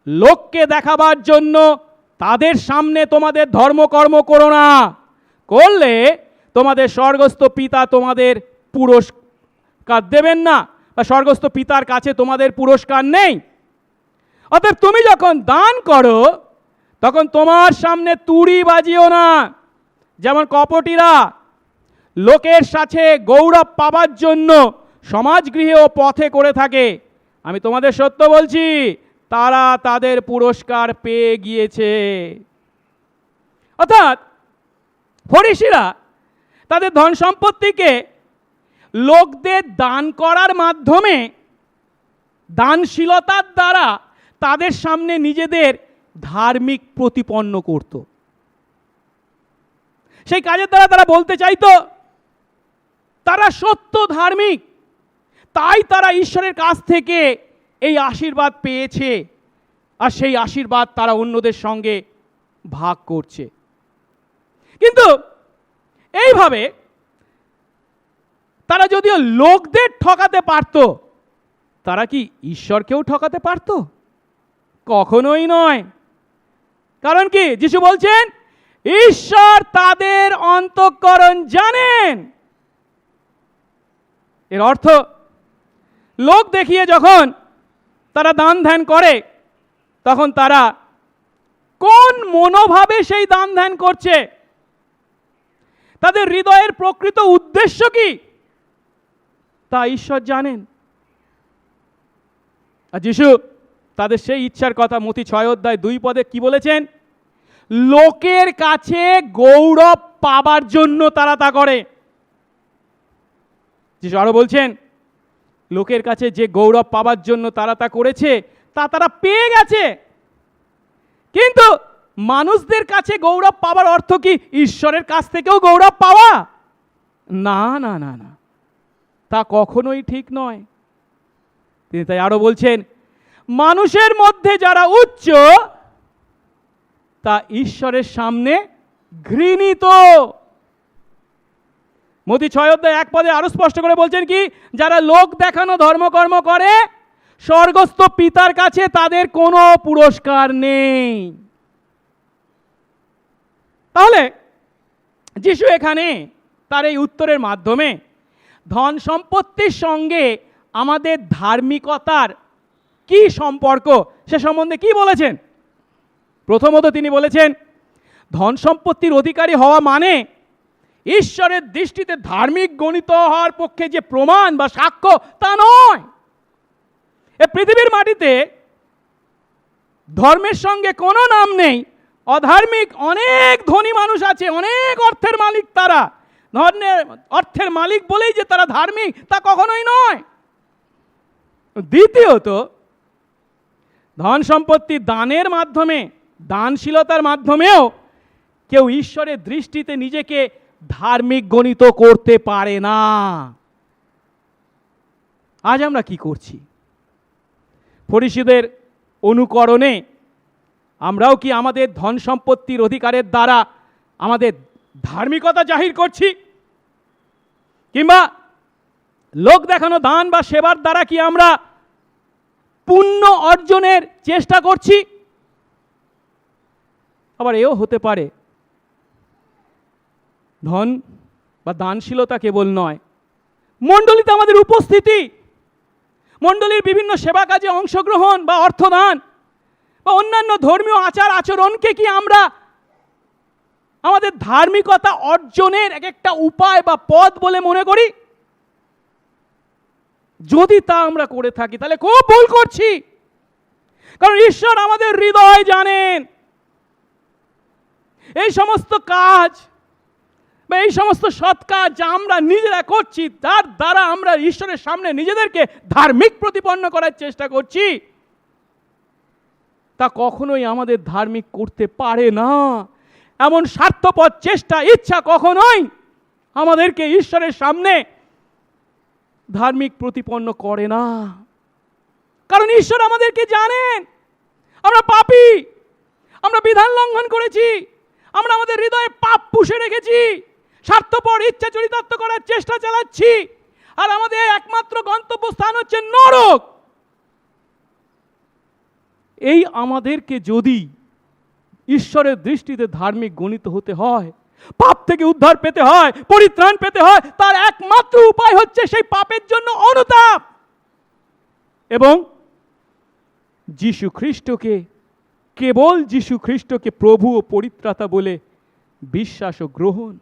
লোককে দেখাবার জন্য তাদের সামনে তোমাদের ধর্মকর্ম করো না, করলে তোমাদের স্বর্গস্থ পিতা তোমাদের পুরস্কার দেবেন না, বা স্বর্গস্থ পিতার কাছে তোমাদের পুরস্কার নেই। অতএব তুমি যখন দান করো তখন তোমার সামনে তুড়ি বাজিও না, যেমন কপটিরা লোকের সাথে গৌরব পাবার জন্য সমাজগৃহে ও পথে করে থাকে। আমি তোমাদের সত্য বলছি, তারা তাদের পুরস্কার পেয়ে গিয়েছে। অর্থাৎ ফরিসিরা তাদের ধন সম্পত্তিকে লোকদের দান করার মাধ্যমে, দানশীলতার দ্বারা তাদের সামনে নিজেদের ধার্মিক প্রতিপন্ন করত। সেই কাজের দ্বারা তারা বলতে চাইতো তারা সত্য ধার্মিক, তাই তারা ঈশ্বরের কাছ থেকে এই আশীর্বাদ পেয়েছে, আর সেই আশীর্বাদ তারা অন্যদের সঙ্গে ভাগ করছে। কিন্তু এইভাবে তারা যদিও লোকদের ঠকাতে পারত, তারা কি ঈশ্বরকেও ঠকাতে পারত? কখনোই নয়। কারণ কি? যিশু বলছেন ঈশ্বর তাদের অন্তঃকরণ জানেন। এর অর্থ লোক দেখিয়ে যখন তারা দান ধ্যান করে, তখন তারা কোন মনোভাবে সেই দান ধ্যান করছে, তাদের হৃদয়ের প্রকৃত উদ্দেশ্য কি, তা ঈশ্বর জানেন। আর যিশু তাদের সেই ইচ্ছার কথা মতি 6:2 কি বলেছেন? লোকের কাছে গৌরব পাবার জন্য তারা তা করে। যিশু আরো বলছেন, লোকের কাছে যে গৌরব পাবার জন্য তারা তা করেছে, তা তারা পেয়ে গেছে। কিন্তু মানুষদের কাছে গৌরব পাবার অর্থ কি ঈশ্বরের কাছ থেকেও গৌরব পাওয়া? না না না না, তা কখনোই ঠিক নয়। তিনি তাই আরো বলছেন, মানুষের মধ্যে যারা উচ্চ, তা ঈশ্বরের সামনে ঘৃণিত। মতি 6:1 আরো স্পষ্ট করে বলছেন কি? যারা লোক দেখানো ধর্মকর্ম করে, স্বর্গস্থ পিতার কাছে তাদের কোনো পুরস্কার নেই। তাহলে যিশু এখানে তার এই উত্তরের মাধ্যমে ধন সম্পত্তির সঙ্গে আমাদের ধার্মিকতার কি সম্পর্ক সে সম্বন্ধে কি বলেছেন? প্রথমত তিনি বলেছেন, ধন সম্পত্তির অধিকারী হওয়া মানে ঈশ্বরের দৃষ্টিতে ধার্মিক গণিত হওয়ার পক্ষে যে প্রমাণ বা সাক্ষ্য, তা নয়। এ পৃথিবীর মাটিতে ধর্মের সঙ্গে কোনো নাম নেই। অধার্মিক অনেক ধনী মানুষ আছে, অনেক অর্থের মালিক। তারা অর্থের মালিক বলেই যে তারা ধার্মিক, তা কখনোই নয়। দ্বিতীয়ত, ধন সম্পত্তি দানের মাধ্যমে, দানশীলতার মাধ্যমেও কেউ ঈশ্বরের দৃষ্টিতে নিজেকে ধার্মিক গণিত করতে পারে না। আজ আমরা কি করছি? ফরিসীদের অনুকরণে আমরাও কি আমাদের ধন সম্পত্তির অধিকারের দ্বারা আমাদের ধার্মিকতা জাহির করছি? কিংবা লোক দেখানো দান বা সেবার দ্বারা কি আমরা পুণ্য অর্জনের চেষ্টা করছি? আবার এও হতে পারে ধন বা দানশীলতা কেবল নয়, মণ্ডলীতে আমাদের উপস্থিতি, মণ্ডলীর বিভিন্ন সেবা কাজে অংশগ্রহণ বা অর্থদান বা অন্যান্য ধর্মীয় আচার আচরণকে কি আমরা আমাদের ধার্মিকতা অর্জনের এক একটা উপায় বা পথ বলে মনে করি? যদি তা আমরা করে থাকি তাহলে খুব ভুল করছি। কারণ ঈশ্বর আমাদের হৃদয় জানেন। এই সমস্ত কাজ বা এই সমস্ত সৎ কাজ যা আমরা নিজেরা করছি, তার দ্বারা আমরা ঈশ্বরের সামনে নিজেদেরকে ধার্মিক প্রতিপন্ন করার চেষ্টা করছি, তা কখনোই আমাদের ধার্মিক করতে পারে না। এমন স্বার্থপর চেষ্টা, ইচ্ছা কখনোই আমাদেরকে ঈশ্বরের সামনে ধার্মিক প্রতিপন্ন করে না। কারণ ঈশ্বর আমাদেরকে জানেন আমরা পাপী, আমরা বিধান লঙ্ঘন করেছি, আমরা আমাদের হৃদয়ে পাপ পুষে রেখেছি, স্বার্থপর ইচ্ছা চরিতার্থ করার চেষ্টা চালাচ্ছি, আর আমাদের একমাত্র গন্তব্যস্থান হচ্ছে নরক। এই আমাদেরকে যদি ঈশ্বরের দৃষ্টিতে ধার্মিক গণিত হতে হয়, পাপ থেকে উদ্ধার পেতে হয়, পরিত্রাণ পেতে হয়, তার একমাত্র উপায় হচ্ছে সেই পাপের জন্য অনুতাপ এবং যীশু খ্রিস্টকে, কেবল যীশু খ্রিস্টকে প্রভু ও পরিত্রাতা বলে বিশ্বাস ও গ্রহণ।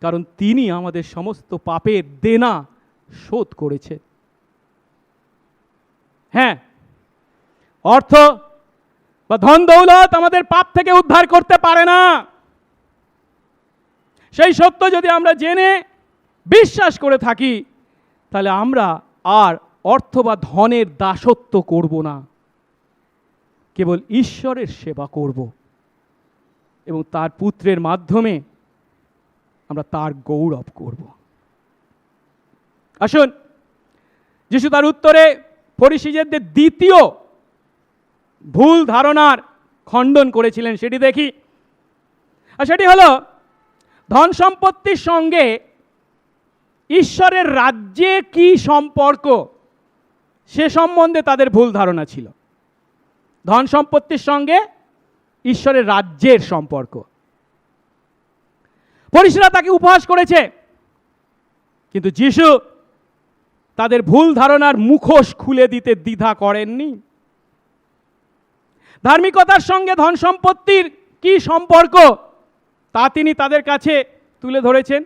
কারণ তিনি আমাদের সমস্ত পাপের দেনা শোধ করেছেন। হ্যাঁ, অর্থ বা ধন দৌলত আমাদের পাপ থেকে উদ্ধার করতে পারে না। সেই সত্য যদি আমরা জেনে বিশ্বাস করে থাকি, তাহলে আমরা আর অর্থ বা ধনের দাসত্ব করব না, কেবল ঈশ্বরের সেবা করব এবং তার পুত্রের মাধ্যমে আমরা তার গৌরব করব। আসুন, যিশু তার উত্তরে ফরিসীদের দ্বিতীয় ভুল ধারণার খণ্ডন করেছিলেন, সেটি দেখি। আর সেটি হলো ধন সম্পত্তির সঙ্গে ঈশ্বরের রাজ্যে কি সম্পর্ক, সে সম্বন্ধে তাদের ভুল ধারণা ছিল। ধন সম্পত্তির সঙ্গে ঈশ্বরের রাজ্যের সম্পর্ক। ফরিসীরা তাকে উপহাস করেছে, কিন্তু যিশু তাদের ভুল ধারণার মুখোশ খুলে দিতে দ্বিধা করেননি। ধার্মিকতার সঙ্গে ধন সম্পত্তির কি সম্পর্ক তা তিনি তাদের কাছে তুলে ধরেছেন।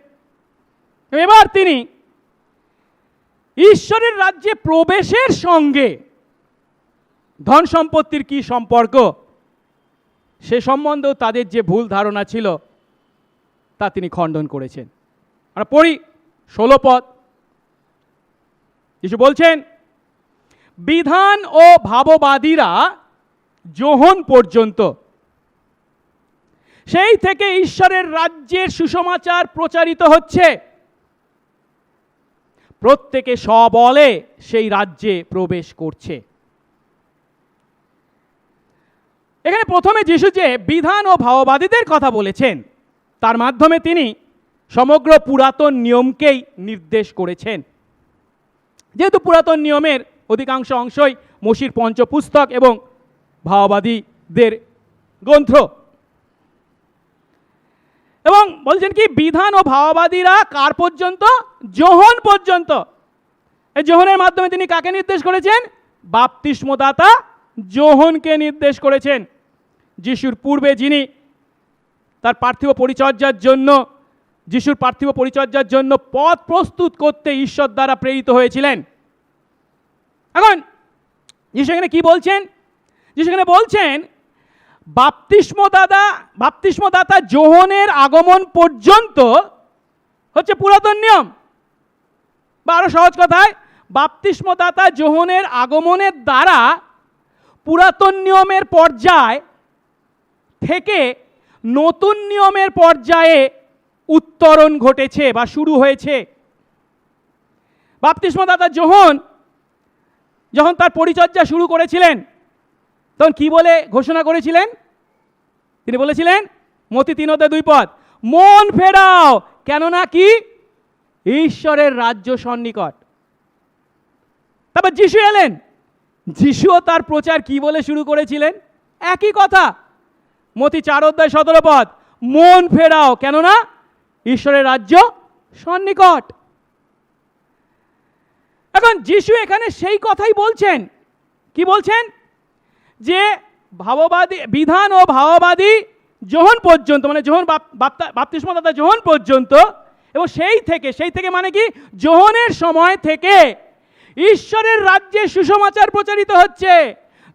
এবার তিনি ঈশ্বরের রাজ্যে প্রবেশের সঙ্গে ধন সম্পত্তির কি সম্পর্ক, সে সম্বন্ধেও তাদের যে ভুল ধারণা ছিল তা তিনি খণ্ডন করেছেন। আমরা পড়ি 16 পদ। যিশু বলছেন, বিধান ও ভাববাদীরা যোহন পর্যন্ত, সেই থেকে ঈশ্বরের রাজ্যের সুসমাচার প্রচারিত হচ্ছে, প্রত্যেকে সবলে সেই রাজ্যে প্রবেশ করছে। এখানে প্রথমে যিশু যে বিধান ও ভাববাদীদের কথা বলেছেন, তার মাধ্যমে তিনি সমগ্র পুরাতন নিয়মকেই নির্দেশ করেছেন। যেহেতু পুরাতন নিয়মের অধিকাংশ অংশই মোশির পঞ্চপুস্তক এবং ভাববাদীদের গ্রন্থ, এবং বলছেন কি বিধান ও ভাববাদীরা কার পর্যন্ত? যোহন পর্যন্ত। এই যোহনের মাধ্যমে তিনি কাকে নির্দেশ করেছেন? বাপ্তিস্মদাতা যোহনকে নির্দেশ করেছেন। যিশুর পূর্বে যিনি তার পার্থিব পরিচর্যার জন্য, যিশুর পার্থিব পরিচর্যার জন্য পথ প্রস্তুত করতে ঈশ্বর দ্বারা প্রেরিত হয়েছিলেন। এখন যিশু এখানে কি বলছেন? যিশু এখানে বলছেন বাপ্তিস্মদাতা যোহনের আগমন পর্যন্ত হচ্ছে পুরাতন নিয়ম, বা আরো সহজ কথায় বাপ্তিস্মদাতা যোহনের আগমনের দ্বারা পুরাতন নিয়মের পর্যায় থেকে নতুন নিয়মের পর্যায়ে উত্তরণ ঘটেছে বা শুরু হয়েছে। বাপ্তিস্মদাতা যোহন যখন তার পরিচর্যা শুরু করেছিলেন, তখন কি বলে ঘোষণা করেছিলেন? তিনি বলেছিলেন, মতি 3:2, মন ফেরাও, কেননা কি ঈশ্বরের রাজ্য সন্নিকট। তারপর যিশু এলেন, যিশুও তার প্রচার কি বলে শুরু করেছিলেন? একই কথা, মতি 4:17, মন ফেরাও, কেননা ঈশ্বরের রাজ্য সন্নিকট। এখন যিশু এখানে সেই কথাই বলছেন। কি বলছেন? যে ভাববাদী, বিধান ও ভাববাদী যোহন পর্যন্ত, মানে যোহন বাপ্তিস্মদাতা যোহন পর্যন্ত, এবং সেই থেকে মানে কি যোহনের সময় থেকে ঈশ্বরের রাজ্যের সুসমাচার প্রচারিত হচ্ছে।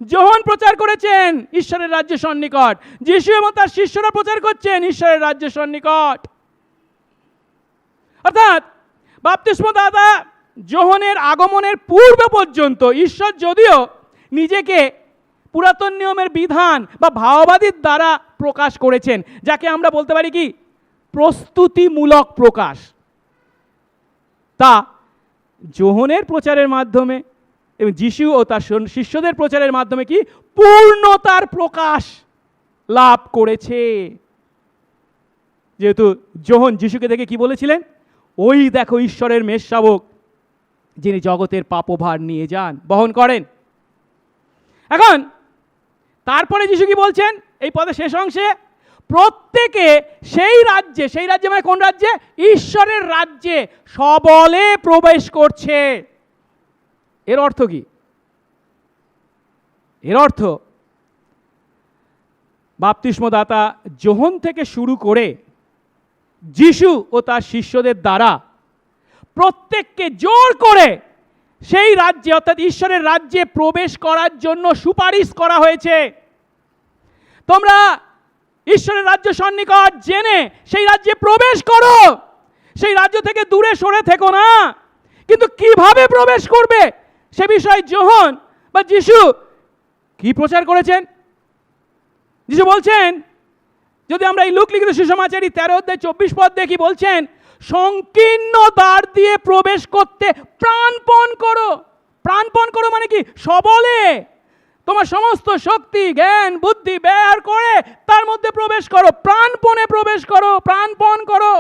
যোহন প্রচার করেছেন ঈশ্বরের রাজ্য সন্নিকট, যিশু এবং তার শিষ্যরা প্রচার করছেন ঈশ্বরের রাজ্য সন্নিকট। অর্থাৎ বাপ্তিস্মদাতা যোহনের আগমনের পূর্ব পর্যন্ত ঈশ্বর যদিও নিজেকে পুরাতন নিয়মের বিধান বা ভাববাদীর দ্বারা প্রকাশ করেছেন, যাকে আমরা বলতে পারি কি প্রস্তুতিমূলক প্রকাশ, তা যোহনের প্রচারের মাধ্যমে এবং যিশু ও তার শিষ্যদের প্রচারের মাধ্যমে কি পূর্ণতার প্রকাশ লাভ করেছে। যেহেতু যোহন যিশুকে দেখে কি বলেছিলেন? ওই দেখো ঈশ্বরের মেষশাবক, যিনি জগতের পাপভার নিয়ে যান, বহন করেন। এখন তারপরে যিশু কি বলছেন এই পদের শেষ অংশে? প্রত্যেকে সেই রাজ্যে মানে কোন রাজ্যে? ঈশ্বরের রাজ্যে সবলে প্রবেশ করছে। এর অর্থ কি? এর অর্থ বাপ্তিস্মদাতা যোহন থেকে শুরু করে যিশু ও তার শিষ্যদের দ্বারা প্রত্যেককে জোর করে সেই রাজ্যে অর্থাৎ ঈশ্বরের রাজ্যে প্রবেশ করার জন্য সুপারিশ করা হয়েছে। তোমরা ঈশ্বরের রাজ্য সন্নিকট জেনে সেই রাজ্যে প্রবেশ করো, সেই রাজ্য থেকে দূরে সরে থেকো না। কিন্তু কিভাবে প্রবেশ করবে সে বিষয়ে যোহন বা যিশু কি প্রচার করেছেন? যিশু বলছেন, যদি আমরা এই লুক লিখিত সুসমাচারী 13 অধ্যায় 24 পদ দেখি, বলছেন সংকীর্ণ দ্বার দিয়ে প্রবেশ করতে প্রাণপণ করো। প্রাণপণ করো মানে কি? সবলে তোমার সমস্ত শক্তি, জ্ঞান, বুদ্ধি ব্যয় করে তার মধ্যে প্রবেশ করো, প্রাণপণে প্রবেশ করো, প্রাণপণ করো।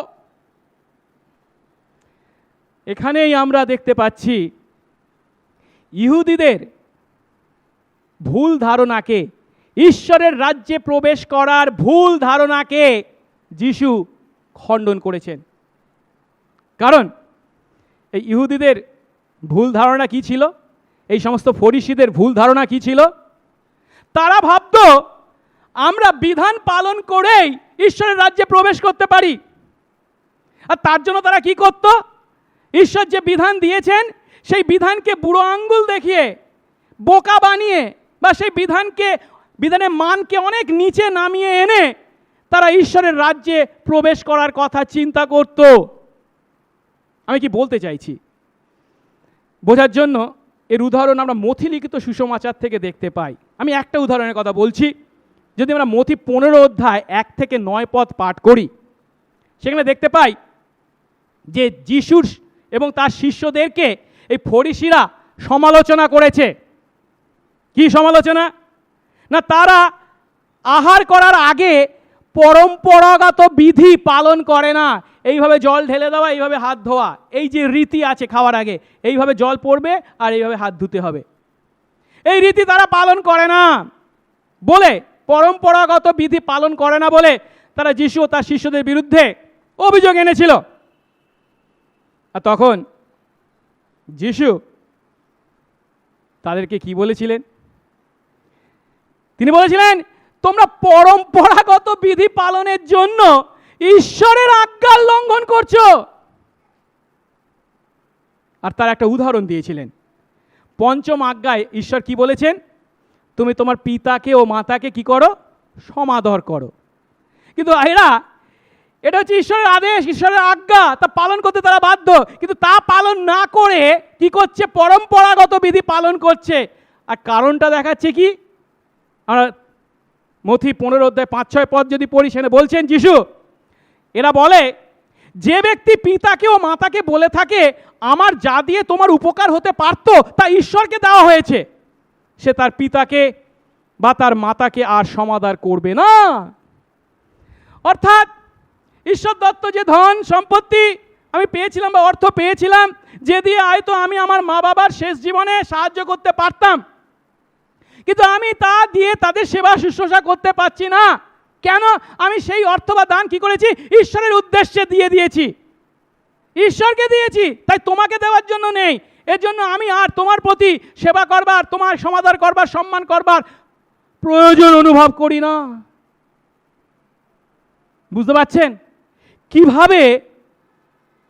এখানেই আমরা দেখতে পাচ্ছি ইহুদিদের ভুল ধারণাকে, ঈশ্বরের রাজ্যে প্রবেশ করার ভুল ধারণাকে যিশু খণ্ডন করেছেন। কারণ এই ইহুদিদের ভুল ধারণা কি ছিল? এই সমস্ত ফরিসীদের ভুল ধারণা কি ছিল? তারা ভাবত আমরা বিধান পালন করেই ঈশ্বরের রাজ্যে প্রবেশ করতে পারি। আর তার জন্য তারা কি করত? ঈশ্বর যে বিধান দিয়েছেন সেই বিধানকে বুড়ো আঙ্গুল দেখিয়ে, বোকা বানিয়ে, বা সেই বিধানের মানকে অনেক নিচে নামিয়ে এনে তারা ঈশ্বরের রাজ্যে প্রবেশ করার কথা চিন্তা করত। আমি কি বলতে চাইছি বোঝার জন্য এর উদাহরণ আমরা মথি লিখিত সুসমাচার থেকে দেখতে পাই। আমি একটা উদাহরণের কথা বলছি। যদি আমরা মথি 15 অধ্যায় 1 থেকে 9 পদ পাঠ করি, সেখানে দেখতে পাই যে যিশুর এবং তার শিষ্যদেরকে এই ফরিসীরা সমালোচনা করেছে। কি সমালোচনা? না, তারা আহার করার আগে পরম্পরাগত বিধি পালন করে না। এইভাবে জল ঢেলে দেওয়া, এইভাবে হাত ধোয়া, এই যে রীতি আছে খাওয়ার আগে এইভাবে জল পড়বে আর এইভাবে হাত ধুতে হবে, এই রীতি তারা পালন করে না বলে, পরম্পরাগত বিধি পালন করে না বলে তারা যিশু ও তার শিষ্যদের বিরুদ্ধে অভিযোগ এনেছিল। আর তখন যিশু তাদেরকে কি বলেছিলেন? তিনি বলেছিলেন, তোমরা পরম্পরাগত বিধি পালনের জন্য ঈশ্বরের আজ্ঞার লঙ্ঘন করছো। আর তার একটা উদাহরণ দিয়েছিলেন। পঞ্চম আজ্ঞায় ঈশ্বর কি বলেছেন? তুমি তোমার পিতাকে ও মাতাকে কি করো? সমাদর করো। কিন্তু এটা হচ্ছে ঈশ্বরের আদেশ, ঈশ্বরের আজ্ঞা, তা পালন করতে তারা বাধ্য। কিন্তু তা পালন না করে কি করছে? পরম্পরাগত বিধি পালন করছে। আর কারণটা দেখাচ্ছে কি? আমরা মথি 15 অধ্যায় 5-6 পদ যদি পড়ি, সেখানে বলছেন যিশু, এরা বলে, যে ব্যক্তি পিতাকে ও মাতাকে বলে থাকে আমার যা দিয়ে তোমার উপকার হতে পারত তা ঈশ্বরকে দেওয়া হয়েছে, সে তার পিতাকে বা তার মাতাকে আর সমাদর করবে না। অর্থাৎ ঈশ্বর দত্ত যে ধন সম্পত্তি আমি পেয়েছিলাম বা অর্থ পেয়েছিলাম, যে দিয়ে হয়তো আমি আমার মা বাবার শেষ জীবনে সাহায্য করতে পারতাম, কিন্তু আমি তা দিয়ে তাদের সেবা শুশ্রূষা করতে পারছি না। কেন? আমি সেই অর্থ বা দান কি করেছি? ঈশ্বরের উদ্দেশ্যে দিয়ে দিয়েছি, ঈশ্বরকে দিয়েছি, তাই তোমাকে দেওয়ার জন্য নেই। এর জন্য আমি আর তোমার প্রতি সেবা করবার, তোমার সমাদর করবার, সম্মান করবার প্রয়োজন অনুভব করি না। বুঝতে পারছেন কিভাবে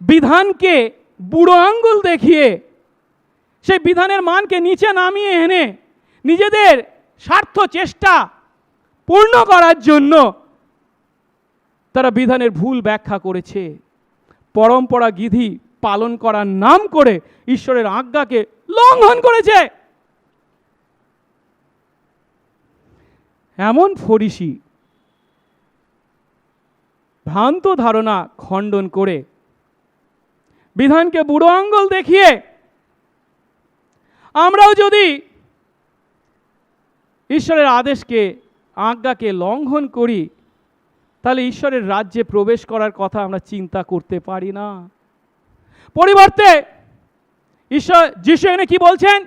বিধানকে বুড়ো আঙ্গুল দেখিয়ে সেই বিধানের মানকে নিচে নামিয়ে এনে নিজেদের স্বার্থ চেষ্টা পূর্ণ করার জন্য তারা বিধানের ভুল ব্যাখ্যা করেছে। পরম্পরা বিধি পালন করার নাম করে ঈশ্বরের আজ্ঞাকে লঙ্ঘন করেছে। এমন ফরিসি ভ্রান্ত ধারণা খণ্ডন করে বিধানকে বুড়ো আঙ্গুল দেখিয়ে আমরাও যদি ঈশ্বরের আদেশকে, আজ্ঞাকে লঙ্ঘন করি, তাহলে ঈশ্বরের রাজ্যে প্রবেশ করার কথা আমরা চিন্তা করতে পারি না। পরিবর্তে যিশু এনে কি বলছেন?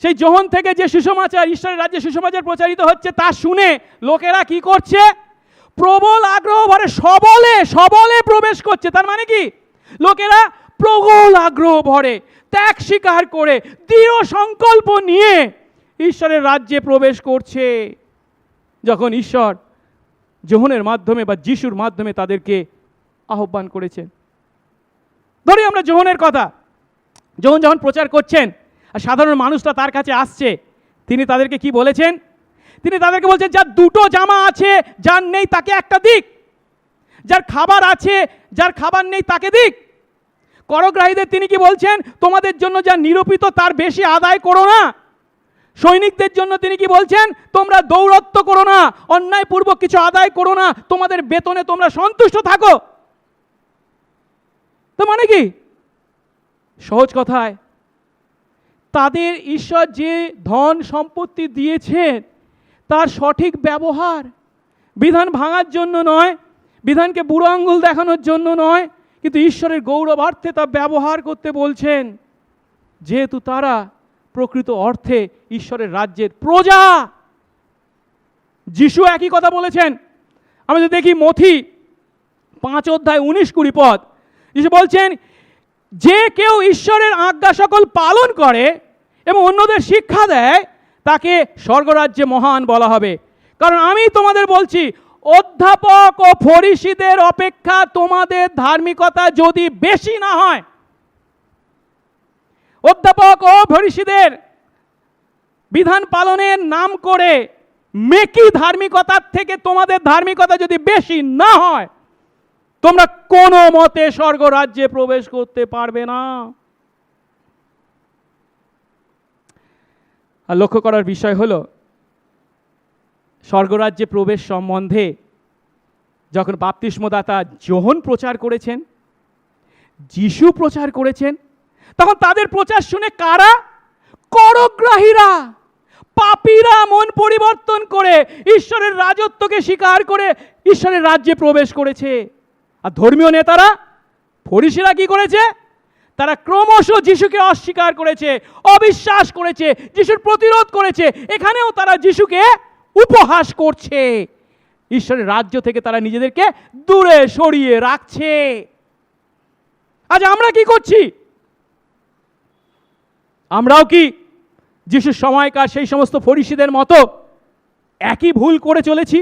সেই যোহন থেকে যে সুসমাচার, ঈশ্বরের রাজ্যে সুসমাচার প্রচারিত হচ্ছে, তা শুনে লোকেরা কি করছে? প্রবল আগ্রহ ভরে সবলে সবলে প্রবেশ করছে। তার মানে কি? লোকেরা প্রবল আগ্রহ ভরে ত্যাগ স্বীকার করে দৃঢ় সংকল্প নিয়ে ঈশ্বরের রাজ্যে প্রবেশ করছে। যখন ঈশ্বর যোহনের মাধ্যমে বা যিশুর মাধ্যমে তাদেরকে আহ্বান করেছেন। ধরি আমরা যোহনের কথা। যোহন যখন প্রচার করছেন আর সাধারণ মানুষরা তার কাছে আসছে, তিনি তাদেরকে কি বলেছেন? তিনি তাদেরকে বলছেন, যার দুটো জামা আছে, যার নেই তাকে একটা দিক। যার খাবার আছে, যার খাবার নেই তাকে দিক। করগ্রাহীদের তিনি কি বলছেন? তোমাদের জন্য যা নিরূপিত তার বেশি আদায় করো না। সৈনিকদের জন্য তিনি কি বলছেন? তোমরা দৌরত্ব করো না, অন্যায়পূর্বক কিছু আদায় করো না, তোমাদের বেতনে তোমরা সন্তুষ্ট থাকো। তো মানে কি? সহজ কথায়, তাদের ঈশ্বর যে ধন সম্পত্তি দিয়েছেন তার সঠিক ব্যবহার, বিধান ভাঙার জন্য নয়, বিধানকে বুড়ো আঙ্গুল দেখানোর জন্য নয়, কিন্তু ঈশ্বরের গৌরবার্থে তা ব্যবহার করতে বলছেন, যেহেতু তারা প্রকৃত অর্থে ঈশ্বরের রাজ্যের প্রজা। যিশু একই কথা বলেছেন। আমরা যদি দেখি মথি 5:19-20 পদ, যিশু বলছেন, যে কেউ ঈশ্বরের আজ্ঞা সকল পালন করে এবং অন্যদের শিক্ষা দেয় তাকে স্বর্গরাজ্যে মহান বলা হবে। কারণ আমি তোমাদের বলছি, অধ্যাপক ও ফরিসীদের অপেক্ষা তোমাদের ধার্মিকতা যদি বেশি না হয়, অধ্যাপক ও ফরিসীদের বিধান পালনের নাম করে মেকি ধার্মিকতার থেকে তোমাদের ধার্মিকতা যদি বেশি না হয়, তোমরা কোনো মতে স্বর্গরাজ্যে প্রবেশ করতে পারবে না। আর লক্ষ্য করার বিষয় হলো, স্বর্গরাজ্যে প্রবেশ সম্বন্ধে যখন বাপ্তিস্মদাতা যোহন প্রচার করেছেন, যিশু প্রচার করেছেন, তখন তাদের প্রচার শুনে কারা? করগ্রাহীরা, পাপীরা মন পরিবর্তন করে ঈশ্বরের রাজত্বকে স্বীকার করে ঈশ্বরের রাজ্যে প্রবেশ করেছে। আর ধর্মীয় নেতারা, ফরিসীরা কি করেছে? তারা ক্রমশ যিশুকে অস্বীকার করেছে, অবিশ্বাস করেছে, যিশুর প্রতিরোধ করেছে। এখানেও তারা যিশুকে উপহাস করছে। ঈশ্বরের রাজ্য থেকে তারা নিজেদেরকে দূরে সরিয়ে রাখছে। আজ আমরা কি করছি? আমরাও কি যিশুর সময়কার সেই সমস্ত ফরিসীদের মতো একই ভুল করে চলেছি?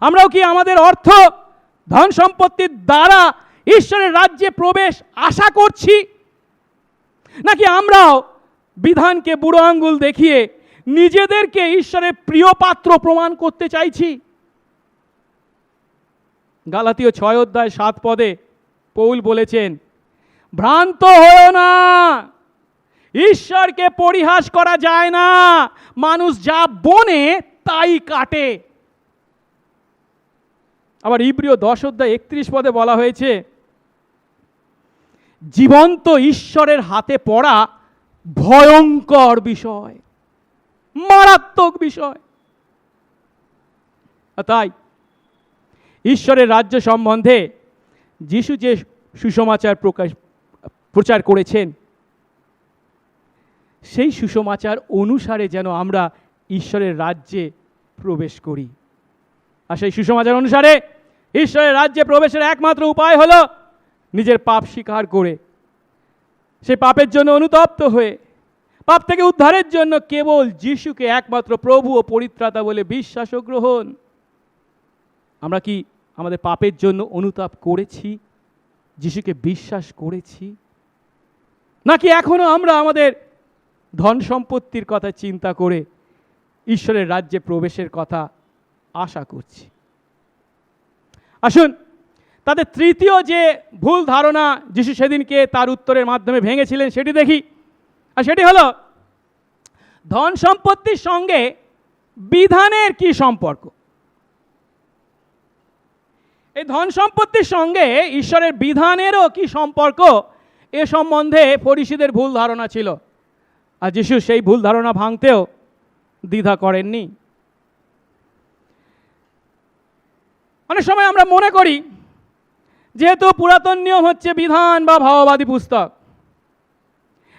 আমরাও কি আমাদের অর্থ, ধন সম্পত্তির দ্বারা ঈশ্বরের রাজ্যে প্রবেশ আশা করছি? নাকি আমরাও বিধানকে বুড়ো আঙ্গুল দেখিয়ে নিজেদেরকে ঈশ্বরের প্রিয় পাত্র প্রমাণ করতে চাইছি? গালাতীয় 6:7 পদে পৌল বলেছেন, ভ্রান্ত হয়ো না, ঈশ্বরকে পরিহাস করা যায় না, মানুষ যা বোনে তাই কাটে। আবার ইব্রিয় 10:31 পদে বলা হয়েছে, জীবন্ত ঈশ্বরের হাতে পড়া ভয়ঙ্কর বিষয়, মারাত্মক বিষয়। তাই ঈশ্বরের রাজ্য সম্বন্ধে যিশু যে সুসমাচার প্রচার করেছেন, সেই সুসমাচার অনুসারে যেন আমরা ঈশ্বরের রাজ্যে প্রবেশ করি। আর সেই সুসমাচার অনুসারে ঈশ্বরের রাজ্যে প্রবেশের একমাত্র উপায় হলো নিজের পাপ স্বীকার করে, সেই পাপের জন্য অনুতপ্ত হয়ে, পাপ থেকে উদ্ধারের জন্য কেবল যিশুকে একমাত্র প্রভু ও পরিত্রাতা বলে বিশ্বাস ও গ্রহণ। আমরা কি আমাদের পাপের জন্য অনুতাপ করেছি? যিশুকে বিশ্বাস করেছি? নাকি এখনো আমরা আমাদের ধন সম্পত্তির কথা চিন্তা করে ঈশ্বরের রাজ্যে প্রবেশের কথা আশা করছি? আসুন, তাদের তৃতীয় যে ভুল ধারণা যিশু সেদিনকে তার উত্তরের মাধ্যমে ভেঙেছিলেন সেটি দেখি। আর সেটি হলো, ধন সম্পত্তির সঙ্গে বিধানের কি সম্পর্ক? এই ধন সম্পত্তির সঙ্গে ঈশ্বরের বিধানেরও কি সম্পর্ক, এ সম্বন্ধে ফরিসীদের ভুল ধারণা ছিল। আর যিশু সেই ভুল ধারণা ভাঙতেও দ্বিধা করেননি। অনেক সময় আমরা মনে করি, যেহেতু পুরাতন নিয়ম হচ্ছে বিধান বা ভাববাদী পুস্তক,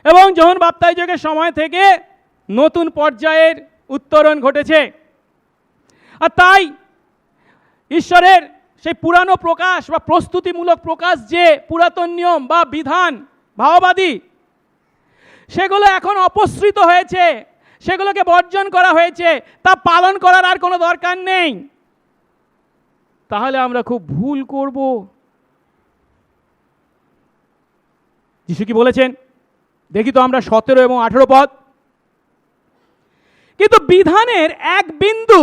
এবং যোহন বাপ্তাইজকের সময় থেকে নতুন পর্যায়ের উত্তরণ ঘটেছে, আর তাই ঈশ্বরের সেই পুরানো প্রকাশ বা প্রস্তুতিমূলক প্রকাশ যে পুরাতন নিয়ম বা বিধান ভাওবাদী, সেগুলো এখন অপসৃত হয়েছে, সেগুলোকে বর্জন করা হয়েছে, তা পালন করার আর কোনো দরকার নেই। তাহলে আমরা খুব ভুল করব। যিশু কি বলেছেন দেখি তো আমরা 17 এবং 18 পদ। কিন্তু বিধানের এক বিন্দু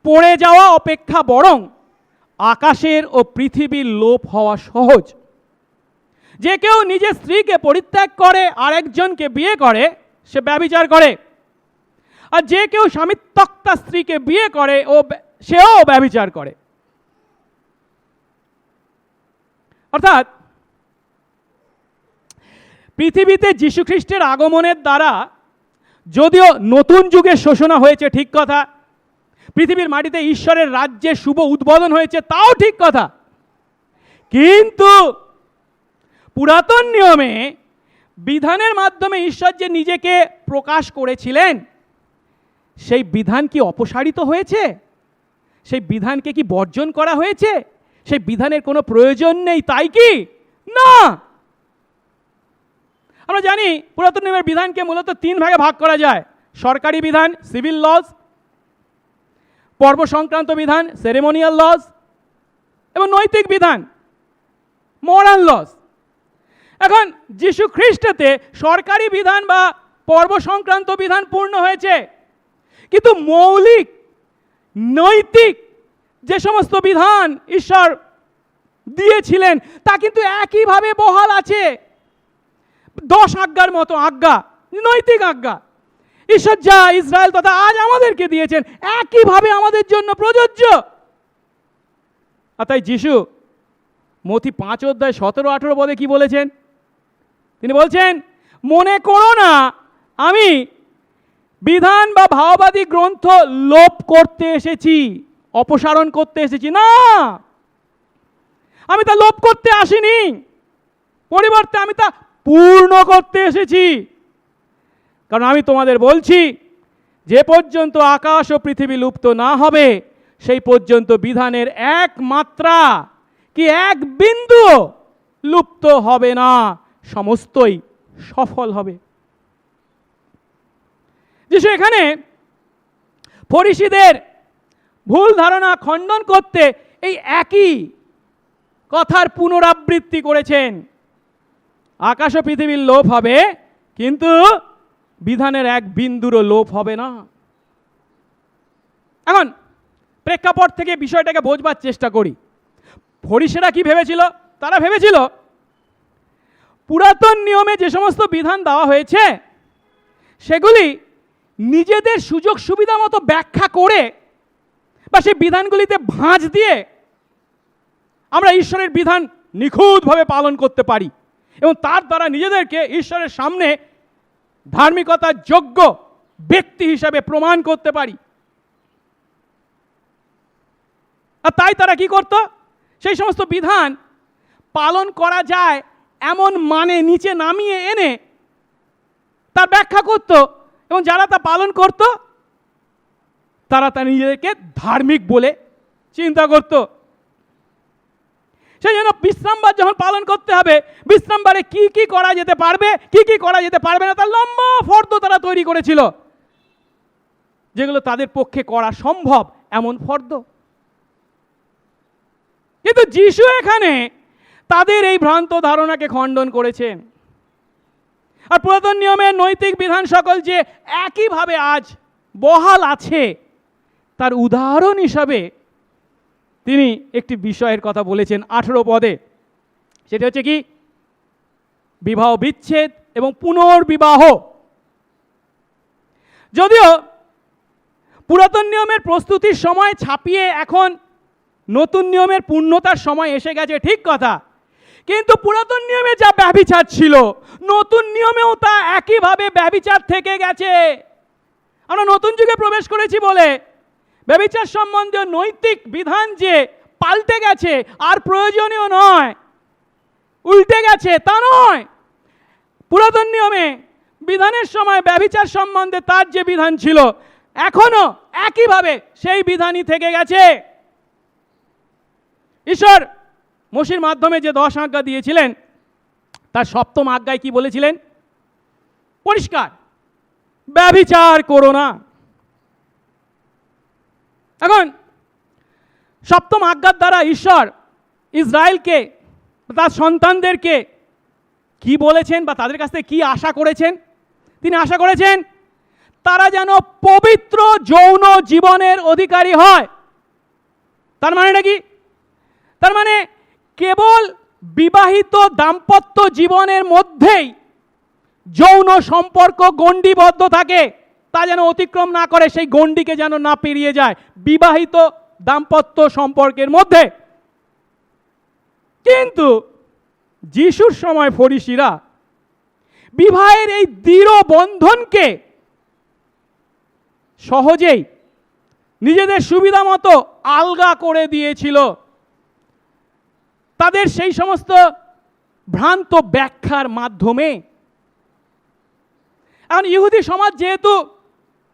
পড়ে যাওয়া অপেক্ষা বরং আকাশের ও পৃথিবীর লোপ হওয়া সহজ। যে কেউ নিজের স্ত্রীকে পরিত্যাগ করে আরেকজনকে বিয়ে করে সে ব্যভিচার করে, আর যে কেউ স্বামিত্বক্তা স্ত্রীকে বিয়ে করে সেও ব্যভিচার করে। অর্থাৎ পৃথিবীতে যীশু খ্রিস্টের আগমনের দ্বারা যদিও নতুন যুগের সূচনা হয়েছে, ঠিক কথা, পৃথিবীর মাটিতে ঈশ্বরের রাজ্যের শুভ উদ্বোধন হয়েছে, তাও ঠিক কথা, কিন্তু পুরাতন নিয়মে বিধানের মাধ্যমে ঈশ্বর যে নিজেকে প্রকাশ করেছিলেন সেই বিধান কি অপসারিত হয়েছে? সেই বিধানকে কি বর্জন করা হয়েছে? সেই বিধানের কোনো প্রয়োজন নেই তাই কি? না। আমরা জানি পুরাতন নিয়মের বিধানকে মূলত 3 ভাগে ভাগ করা যায়: সরকারি বিধান সিভিল লজ, পর্ব সংক্রান্ত বিধান সেরেমোনিয়াল লজ, এবং নৈতিক বিধান মোরাল লজ। এখন যীশু খ্রিস্টতে সরকারি বিধান বা পর্ব সংক্রান্ত বিধান পূর্ণ হয়েছে, কিন্তু মৌলিক নৈতিক যে সমস্ত বিধান ঈশ্বর দিয়েছিলেন তা কিন্তু একইভাবে বহাল আছে। 10 আজ্ঞার মতো আজ্ঞা, নৈতিক আজ্ঞা ঈশ্বর যা ইসরায়েল তথা আজ আমাদেরকে দিয়েছেন একইভাবে আমাদের জন্য প্রযোজ্য। আর তাই যিশু মথি 5 অধ্যায় 17-18 পদে কি বলেছেন? তিনি বলছেন, মনে করো না আমি বিধান বা ভাওবাদী গ্রন্থ লোপ করতে এসেছি, অপসারণ করতে এসেছি। না, আমি তা লোপ করতে আসিনি, পরিবর্তে আমি তা পূর্ণ করতে এসেছি। কারণ আমি তোমাদের বলছি, যে পর্যন্ত আকাশ ও পৃথিবী লুপ্ত না হবে সেই পর্যন্ত বিধানের এক মাত্রা কি এক বিন্দু লুপ্ত হবে না, সমস্তই সফল হবে। যিশু এখানে ফরিসীদের ভুল ধারণা খণ্ডন করতে এই একই কথার পুনরাবৃত্তি করেছেন। আকাশ ও পৃথিবীর লোপ হবে, কিন্তু বিধানের এক বিন্দুরও লোপ হবে না। এখন প্রেক্ষাপট থেকে বিষয়টাকে বোঝবার চেষ্টা করি। ফরিসীরা কি ভেবেছিল? তারা ভেবেছিল পুরাতন নিয়মে যে সমস্ত বিধান দেওয়া হয়েছে সেগুলি নিজেদের সুযোগ সুবিধা মতো ব্যাখ্যা করে বা সেই বিধানগুলিতে ভাঁজ দিয়ে আমরা ঈশ্বরের বিধান নিখুঁতভাবে পালন করতে পারি এবং তার দ্বারা নিজেদেরকে ঈশ্বরের সামনে ধার্মিকতার যোগ্য ব্যক্তি হিসাবে প্রমাণ করতে পারি। আর তাই তারা কি করত? সেই সমস্ত বিধান পালন করা যায় এমন মানে নিচে নামিয়ে এনে তার ব্যাখ্যা করত, এবং যারা তা পালন করত তারা তা নিজেদেরকে ধার্মিক বলে চিন্তা করত। সেই জন্য বিশ্রামবার যখন পালন করতে হবে, বিশ্রামবারে কি কি করা যেতে পারবে, কি কি করা যেতে পারবে না, তার লম্বা ফর্দ তারা তৈরি করেছিল, যেগুলো তাদের পক্ষে করা সম্ভব এমন ফর্দ। কিন্তু যিশু এখানে তাদের এই ভ্রান্ত ধারণাকে খণ্ডন করেছেন। আর পুরাতন নিয়মের নৈতিক বিধান সকল যে একইভাবে আজ বহাল আছে তার উদাহরণ হিসাবে তিনি একটি বিষয়ের কথা বলেছেন 18 পদে। সেটা হচ্ছে কি? বিবাহ বিচ্ছেদ এবং পুনর্বিবাহ। যদিও পুরাতন নিয়মের প্রস্তুতির সময় ছাপিয়ে এখন নতুন নিয়মের পূর্ণতার সময় এসে গেছে, ঠিক কথা, কিন্তু পুরাতন নিয়মে যা ব্যভিচার ছিল নতুন নিয়মেও তা একইভাবে ব্যভিচার থেকে গেছে। আমরা নতুন যুগে প্রবেশ করেছি বলে ব্যভিচার সম্বন্ধীয় নৈতিক বিধান যে পাল্টে গেছে আর প্রয়োজনীয় নয়, উল্টে গেছে, তা নয়। পুরাতন নিয়মে বিধানের সময় ব্যভিচার সম্বন্ধে তার যে বিধান ছিল এখনো একইভাবে সেই বিধানই থেকে গেছে। ঈশ্বর মোশির মাধ্যমে যে 10 আজ্ঞা দিয়েছিলেন তার 7ম আজ্ঞায় কি বলেছিলেন? পরিষ্কার, ব্যভিচার করো না। এখন 7ম আজ্ঞার দ্বারা ঈশ্বর ইসরায়েলকে, তার সন্তানদেরকে কি বলেছেন বা তাদের কাছ থেকে কি আশা করেছেন? তিনি আশা করেছেন তারা যেন পবিত্র যৌন জীবনের অধিকারী হয়। তার মানেটা কি? তার মানে কেবল বিবাহিত দাম্পত্য জীবনের মধ্যেই যৌন সম্পর্ক গণ্ডিবদ্ধ থাকে, তা যেন অতিক্রম না করে, সেই গণ্ডিকে যেন না পেরিয়ে যায় বিবাহিত দাম্পত্য সম্পর্কের মধ্যে। কিন্তু যিশুর সময় ফরিসিরা বিবাহের এই দৃঢ় বন্ধনকে সহজেই নিজেদের সুবিধা মতো আলগা করে দিয়েছিল তাদের সেই সমস্ত ভ্রান্ত ব্যাখ্যার মাধ্যমে। এখন ইহুদি সমাজ যেহেতু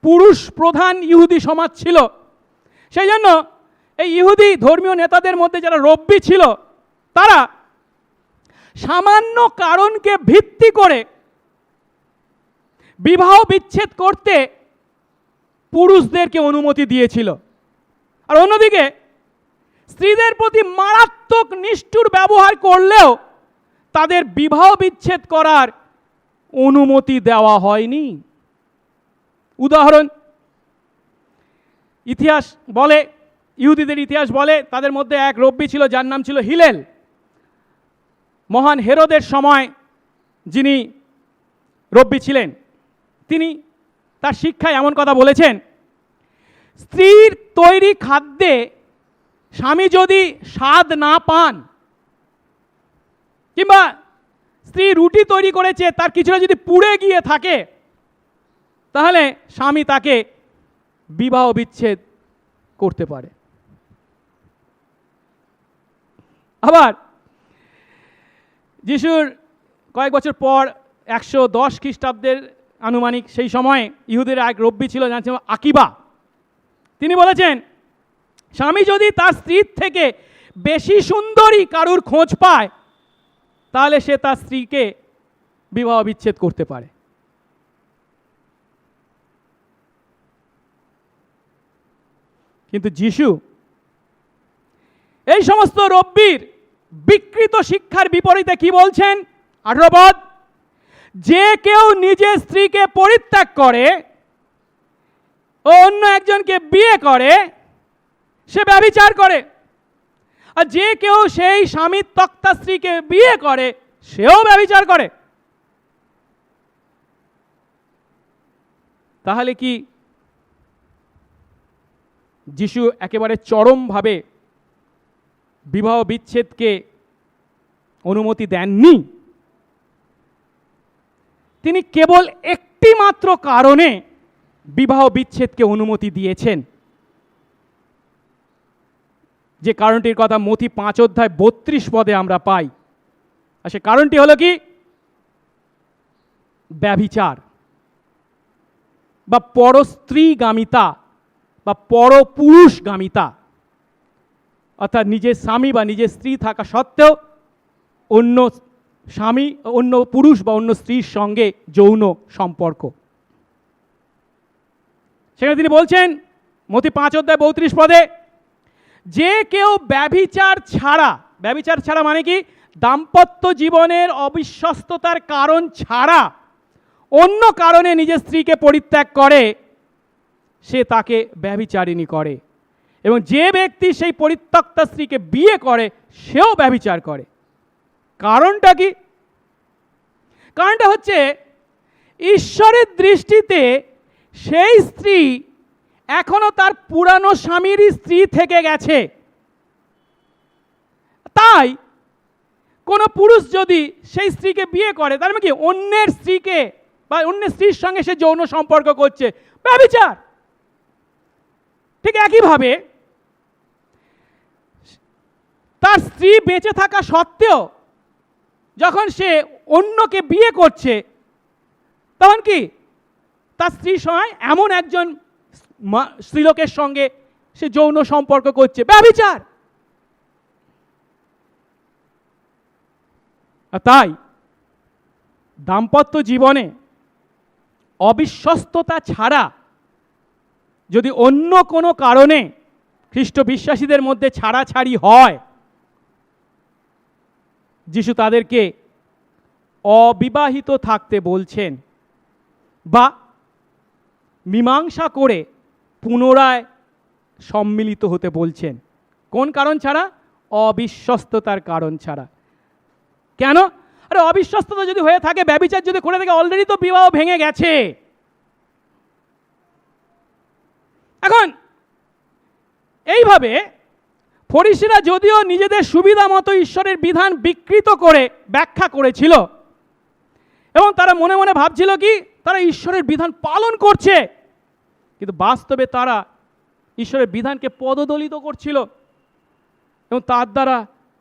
পুরুষ প্রধান ইহুদি সমাজ ছিল, সেই জন্য এই ইহুদি ধর্মীয় নেতাদের মধ্যে যারা রব্বি ছিল তারা সামান্য কারণকে ভিত্তি করে বিবাহ বিচ্ছেদ করতে পুরুষদেরকে অনুমতি দিয়েছিল। আর অন্যদিকে স্ত্রীদের প্রতি মারাত্মক নিষ্ঠুর ব্যবহার করলেও তাদের বিবাহ বিচ্ছেদ করার অনুমতি দেওয়া হয়নি। উদাহরণ, ইতিহাস বলে, ইহুদিদের ইতিহাস বলে, তাদের মধ্যে এক রব্বি ছিল যার নাম ছিল হিলেল। মহান হেরোদের সময় যিনি রব্বি ছিলেন, তিনি তার শিক্ষায় এমন কথা বলেছেন, স্ত্রীর তৈরি খাদ্যে স্বামী যদি স্বাদ না পান, কিংবা স্ত্রী রুটি তৈরি করেছে তার কিছুটা যদি পুড়ে গিয়ে থাকে, তাহলে স্বামী তাকে বিবাহ বিচ্ছেদ করতে পারে। আবার যিশুর কয়েক বছর পর 110 খ্রিস্টাব্দের আনুমানিক সেই সময় ইহুদের এক রব্বি ছিল যার নাম আকিবা। তিনি বলেছেন, স্বামী যদি তার স্ত্রীর থেকে বেশি সুন্দরী কারুর খোঁজ পায় তাহলে সে তার স্ত্রীকে বিবাহ বিচ্ছেদ করতে পারে। কিন্তু যিশু এই সমস্ত রব্বির বিকৃত শিক্ষার বিপরীতে কি বলছেন? 18 পদ, যে কেউ নিজের স্ত্রীকে পরিত্যাগ করে ও অন্য একজনকে বিয়ে করে সে ব্যভিচার করে, আর যে কেউ সেই স্বামীর তক্তা স্ত্রীকে বিয়ে করে সেও ব্যভিচার করে। তাহলে কি যিশু একেবারে চরমভাবে বিবাহ বিচ্ছেদকে অনুমতি দেননি? তিনি কেবল একটি মাত্র কারণে বিবাহ বিচ্ছেদকে অনুমতি দিয়েছেন, যে কারণটির কথা মথি 5 অধ্যায় 32 পদে আমরা পাই। আর সে কারণটি হলো কি? ব্যভিচার বা পরস্ত্রীগামিতা বা পরপুরুষগামিতা, অর্থাৎ নিজের স্বামী বা নিজের স্ত্রী থাকা সত্ত্বেও অন্য স্বামী, অন্য পুরুষ বা অন্য স্ত্রীর সঙ্গে যৌন সম্পর্ক। সেখানে তিনি বলছেন মথি 5 অধ্যায় 32 পদে, যে কেউ ব্যভিচার ছাড়া মানে কি? দাম্পত্য জীবনের অবিশ্বস্ততার কারণ ছাড়া অন্য কারণে নিজের স্ত্রীকে পরিত্যাগ করে সে তাকে ব্যভিচারিণী করে, এবং যে ব্যক্তি সেই পরিত্যক্তা স্ত্রীকে বিয়ে করে সেও ব্যভিচার করে। কারণটা কি? কারণটা হচ্ছে ঈশ্বরের দৃষ্টিতে সেই স্ত্রী এখনো তার পুরানো স্বামীরই স্ত্রী থেকে গেছে। তাই কোনো পুরুষ যদি সেই স্ত্রীকে বিয়ে করে, তার মানে কি? অন্যের স্ত্রীকে বা অন্য স্ত্রীর সঙ্গে সে যৌন সম্পর্ক করছে, ব্যভিচার। ঠিক একইভাবে তার স্ত্রী বেঁচে থাকা সত্ত্বেও যখন সে অন্যকে বিয়ে করছে, তখন কি? তার স্ত্রীর সঙ্গে এমন একজন স্ত্রীলোকের সঙ্গে সে যৌন সম্পর্ক করছে, ব্যভিচার। আর তাই দাম্পত্য জীবনে অবিশ্বস্ততা ছাড়া যদি অন্য কোনো কারণে খ্রিস্ট বিশ্বাসীদের মধ্যে ছাড়াছাড়ি হয়, যিশু তাদেরকে অবিবাহিত থাকতে বলছেন বা মীমাংসা করে পুনরায় সম্মিলিত হতে বলছেন। কোন কারণ ছাড়া? অবিশ্বস্ততার কারণ ছাড়া। কেন? আরে অবিশ্বস্ততা যদি হয়ে থাকে, ব্যভিচার যদি করে থাকে, অলরেডি তো বিবাহ ভেঙে গেছে। এখন এইভাবে ফরিসিরা যদিও নিজেদের সুবিধা মতো ঈশ্বরের বিধান বিকৃত করে ব্যাখ্যা করেছিল এবং তারা মনে মনে ভাবছিল কি তারা ঈশ্বরের বিধান পালন করছে, কিন্তু বাস্তবে তারা ঈশ্বরের বিধানকে পদদলিত করছিল এবং তার দ্বারা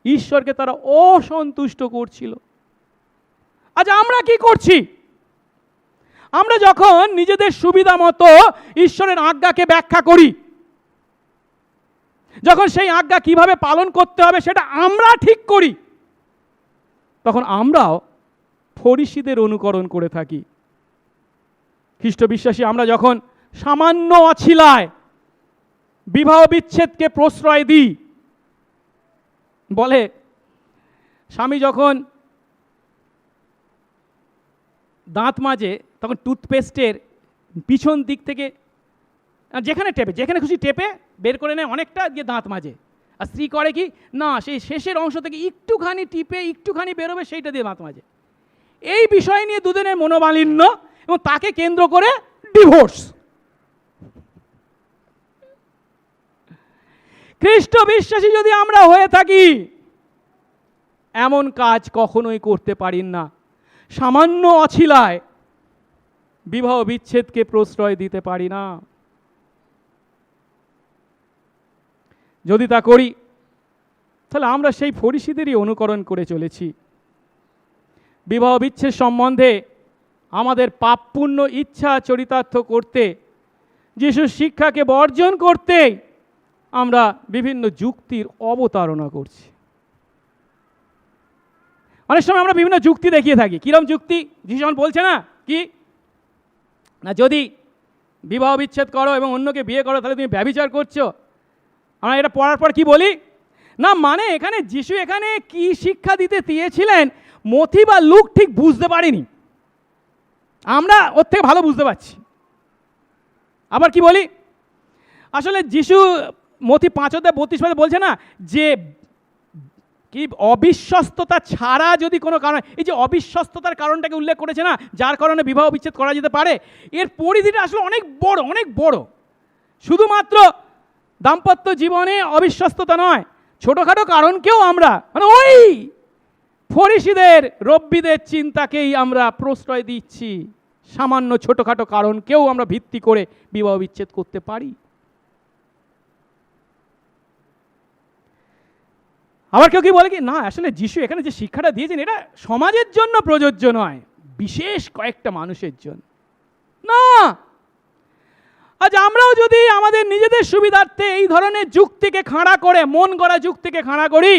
ঈশ্বরকে তারা অসন্তুষ্ট করছিল। আজ আমরা কি করছি? আমরা যখন নিজেদের সুবিধা মতো ঈশ্বরের আজ্ঞাকে ব্যাখ্যা করি, যখন সেই আজ্ঞা কিভাবে পালন করতে হবে সেটা আমরা ঠিক করি, তখন আমরাও ফরিসিদের অনুকরণ করে থাকি। খ্রিস্ট বিশ্বাসী আমরা যখন সামান্য অছিলায় বিবাহ বিচ্ছেদকে প্রশ্রয় দিই, বলে স্বামী যখন দাঁত মাজে তখন টুথপেস্টের পিছন দিক থেকে যেখানে খুশি টেপে বের করে নেয় অনেকটা, দিয়ে দাঁত মাজে। আর স্ত্রী করে কি না, সেই শেষের অংশ থেকে একটুখানি টিপে একটুখানি বেরোবে সেইটা দিয়ে দাঁত মাজে। এই বিষয় নিয়ে দুজনের মনোমালিন্য এবং তাকে কেন্দ্র করে ডিভোর্স। খ্রিস্ট বিশ্বাসী যদি আমরা হয়ে থাকি, এমন কাজ কখনোই করতে পারি না। সামান্য অছিলায় বিবাহ বিচ্ছেদকে প্রশ্রয় দিতে পারি না। যদি তা করি তাহলে আমরা সেই ফরিসিদেরই অনুকরণ করে চলেছি। বিবাহ বিচ্ছেদ সম্বন্ধে আমাদের পাপপূর্ণ ইচ্ছা চরিতার্থ করতে, যিশুর শিক্ষাকে বর্জন করতে আমরা বিভিন্ন যুক্তির অবতারণা করছি। অনেক সময় আমরা বিভিন্ন যুক্তি দেখিয়ে থাকি। কিরম যুক্তি? যিশু বলছে না কি না, যদি বিবাহ বিচ্ছেদ করো এবং অন্যকে বিয়ে করো তাহলে তুমি ব্যভিচার করছো। আমরা এটা পড়ার পর কি বলি না, মানে এখানে যিশু এখানে কি শিক্ষা দিতে চেয়েছিলেন মথি বা লুক ঠিক বুঝতে পারিনি, আমরা ওর থেকে ভালো বুঝতে পারছি। আবার কি বলি, আসলে যিশু মথি 5:32 বলছে না যে কি অবিশ্বস্ততা ছাড়া যদি কোনো কারণ, এই যে অবিশ্বস্ততার কারণটাকে উল্লেখ করেছে না, যার কারণে বিবাহ বিচ্ছেদ করা যেতে পারে, এর পরিধিটা আসলে অনেক বড়। শুধুমাত্র দাম্পত্য জীবনে অবিশ্বস্ততা নয়, ছোটোখাটো কারণকেও আমরা মানে ওই ফরিসিদের রব্বিদের চিন্তাকেই আমরা প্রশ্রয় দিচ্ছি। সামান্য ছোটোখাটো কারণকেও আমরা ভিত্তি করে বিবাহ বিচ্ছেদ করতে পারি। আবার কেউ কি বলে কি না, আসলে যিশু এখানে যে শিক্ষাটা দিয়েছেন এটা সমাজের জন্য প্রযোজ্য নয়, বিশেষ কয়েকটা মানুষের জন্য। না, আজ আমরাও যদি আমাদের নিজেদের সুবিধার্থে এই ধরনের যুক্তিকে খাড়া করে, মন গড়া যুক্তিকে খাড়া করি,